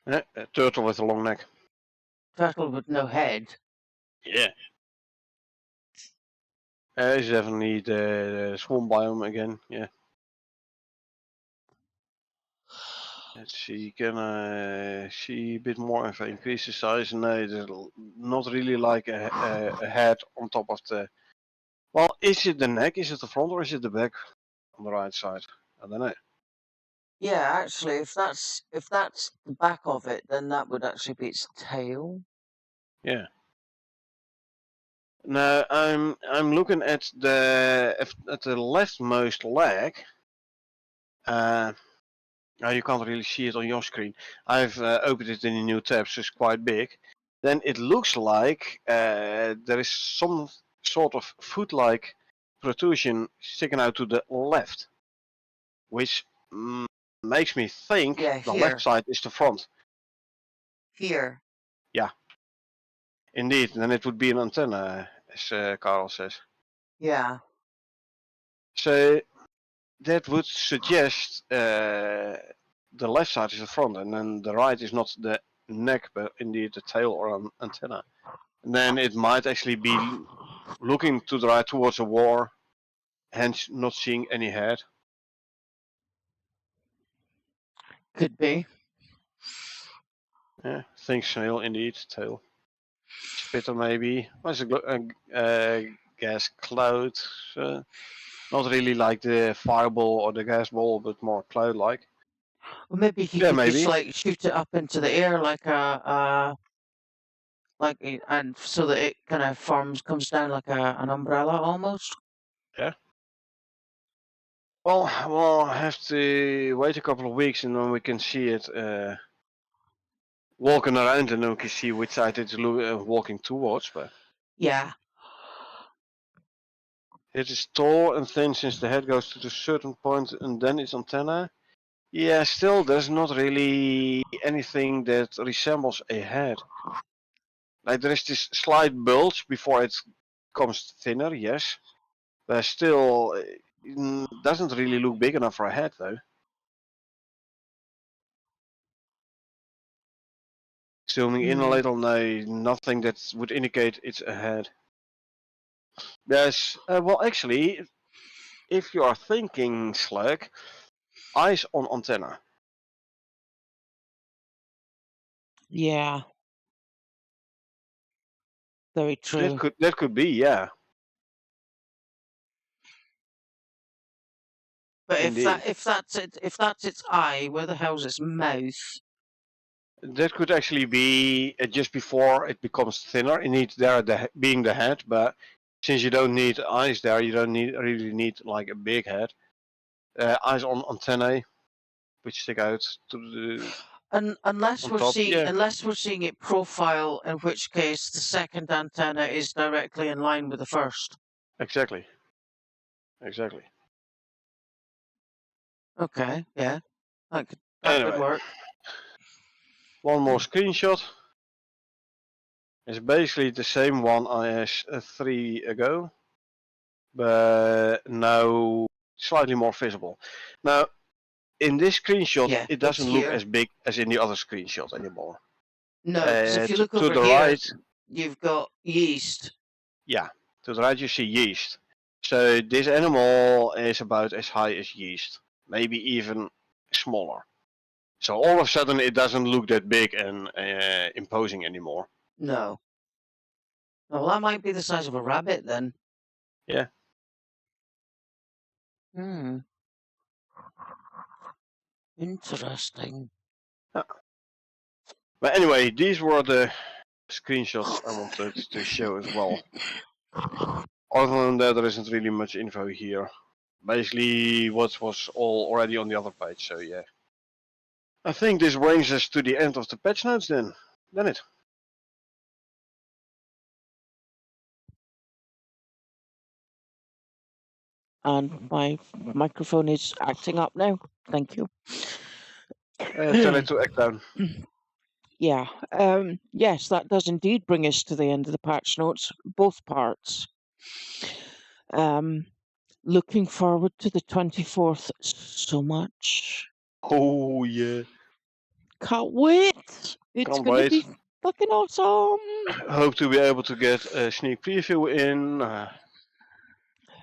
Speaker 2: A turtle with a long neck.
Speaker 1: Turtle with no head.
Speaker 2: Yeah. It's definitely the swamp biome again. Yeah. Let's see, can I see a bit more if I increase the size? No, there's not really like a head on top of the... Well, is it the neck, is it the front, or is it the back on the right side? I don't know.
Speaker 1: Yeah, actually, if that's the back of it, then that would actually be its tail.
Speaker 2: Yeah. Now I'm looking at the leftmost leg. Now you can't really see it on your screen. I've opened it in a new tab, so it's quite big. Then it looks like there is some sort of foot-like protrusion sticking out to the left, which makes me think
Speaker 1: Yeah,
Speaker 2: the left
Speaker 1: here.
Speaker 2: side is the front.
Speaker 1: Here.
Speaker 2: Yeah, indeed. Then it would be an antenna, as Carl says.
Speaker 1: Yeah.
Speaker 2: So that would suggest the left side is the front, and then the right is not the neck, but indeed the tail or an antenna. And then it might actually be looking to the right towards a war, hence not seeing any head.
Speaker 1: Could be.
Speaker 2: Yeah, think snail indeed, tail. Spitter maybe. What's a gas cloud? Not really like the fireball or the gas ball, but more cloud-like.
Speaker 1: Well, maybe he
Speaker 2: Yeah,
Speaker 1: could just
Speaker 2: maybe.
Speaker 1: like shoot it up into the air like and so that it kind of comes down like an umbrella almost.
Speaker 2: Yeah. Well, we'll have to wait a couple of weeks and then we can see it walking around and then we can see which side it's walking towards. But
Speaker 1: Yeah.
Speaker 2: it is tall and thin since the head goes to a certain point and then its antenna. Yeah, still there's not really anything that resembles a head. Like there is this slight bulge before it becomes thinner, yes. But still, it doesn't really look big enough for a head though. Zooming in a
Speaker 1: Hmm.
Speaker 2: little, no, nothing that would indicate it's a head. There's, well actually, if you are thinking slug, eyes on antenna.
Speaker 1: Yeah. Very true.
Speaker 2: That could be, yeah,
Speaker 1: But
Speaker 2: indeed.
Speaker 1: if that's its eye, where the hell's its mouth?
Speaker 2: That could actually be just before it becomes thinner. It needs there being the head, but since you don't need eyes there, you don't really need like a big head. Eyes on antennae, which stick out to the
Speaker 1: And
Speaker 2: on top. Yeah,
Speaker 1: unless we're seeing it profile, in which case the second antenna is directly in line with the first.
Speaker 2: exactly, exactly.
Speaker 1: Okay, yeah, that could
Speaker 2: Anyway,
Speaker 1: work.
Speaker 2: one more screenshot. It's basically the same one as 3 ago, but now slightly more visible. Now, in this screenshot,
Speaker 1: Yeah,
Speaker 2: it
Speaker 1: it's
Speaker 2: doesn't look
Speaker 1: here.
Speaker 2: as big as in the other screenshot anymore.
Speaker 1: No, because if you look
Speaker 2: To
Speaker 1: over
Speaker 2: the
Speaker 1: here,
Speaker 2: right,
Speaker 1: you've got yeast.
Speaker 2: yeah, to the right you see yeast. So this animal is about as high as yeast, maybe even smaller. So all of a sudden it doesn't look that big and imposing anymore.
Speaker 1: No. Well, that might be the size of a rabbit then.
Speaker 2: Yeah.
Speaker 1: Hmm. Interesting.
Speaker 2: But anyway, these were the screenshots I wanted to show as well. Other than that, there isn't really much info here. Basically, what was all already on the other page, so yeah. I think this brings us to the end of the patch notes then, doesn't it?
Speaker 1: And my microphone is acting up now. Thank you.
Speaker 2: Tell it to act down.
Speaker 1: Yeah. Yes, that does indeed bring us to the end of the patch notes, both parts. Looking forward to the 24th so much.
Speaker 2: Oh yeah.
Speaker 1: Can't wait. It's
Speaker 2: Can't
Speaker 1: going to
Speaker 2: wait.
Speaker 1: be fucking awesome.
Speaker 2: Hope to be able to get a sneak preview in.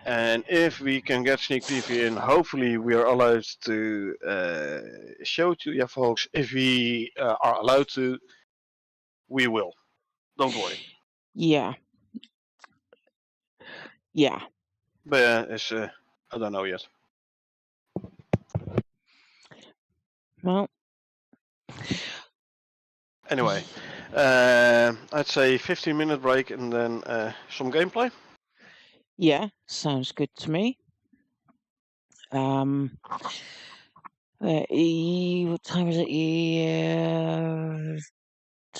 Speaker 2: And if we can get sneak preview in, hopefully we are allowed to show to you folks. If we are allowed to, we will. Don't worry.
Speaker 1: Yeah. Yeah.
Speaker 2: But yeah, it's I don't know yet.
Speaker 1: Well,
Speaker 2: Anyway, I'd say 15-minute break and then some gameplay.
Speaker 1: yeah, sounds good to me. What time is it?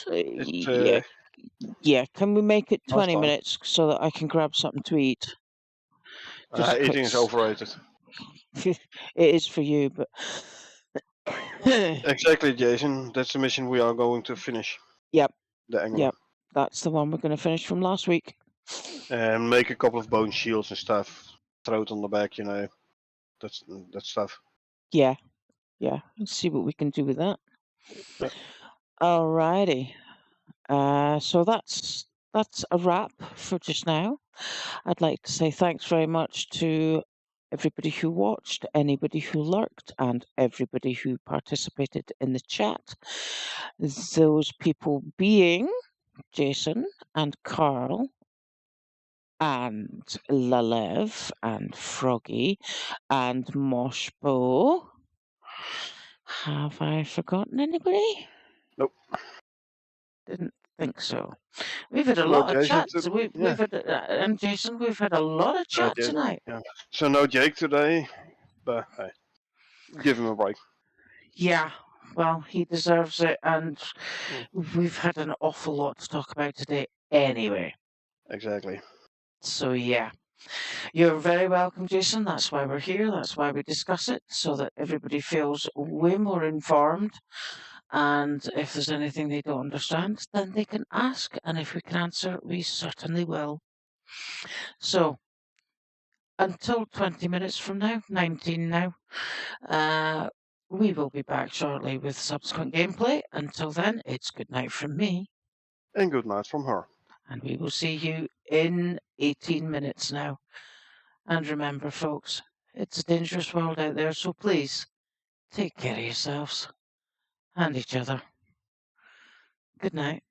Speaker 1: Yeah, yeah. Can we make it 20
Speaker 2: time.
Speaker 1: minutes so that I can grab something to eat?
Speaker 2: Eating is overrated.
Speaker 1: It is for you, but
Speaker 2: Exactly, Jason. That's the mission we are going to finish.
Speaker 1: Yep.
Speaker 2: The angle.
Speaker 1: Yep. That's the one we're going to finish from last week.
Speaker 2: And make a couple of bone shields and stuff. Throw it on the back, you know. That stuff.
Speaker 1: Yeah. Yeah. Let's see what we can do with that.
Speaker 2: Yep.
Speaker 1: Alrighty. So that's a wrap for just now. I'd like to say thanks very much to everybody who watched, anybody who lurked, and everybody who participated in the chat. Those people being Jason and Carl and Lalev and Froggy and Moshbo. Have I forgotten anybody?
Speaker 2: Nope.
Speaker 1: Didn't think so. We've had a lot of chats. We've had, and Jason, we've had a lot of chat tonight.
Speaker 2: Yeah. So no Jake today, but hey, give him a break.
Speaker 1: Yeah, well, he deserves it, and we've had an awful lot to talk about today anyway.
Speaker 2: Exactly.
Speaker 1: So yeah, you're very welcome, Jason. That's why we're here. That's why we discuss it, so that everybody feels way more informed. And if there's anything they don't understand, then they can ask. And if we can answer, we certainly will. So, until 20 minutes from now, 19 now, we will be back shortly with subsequent gameplay. Until then, it's good night from me.
Speaker 2: And good night from her.
Speaker 1: And we will see you in 18 minutes now. And remember, folks, it's a dangerous world out there, so please take care of yourselves and each other. Good night.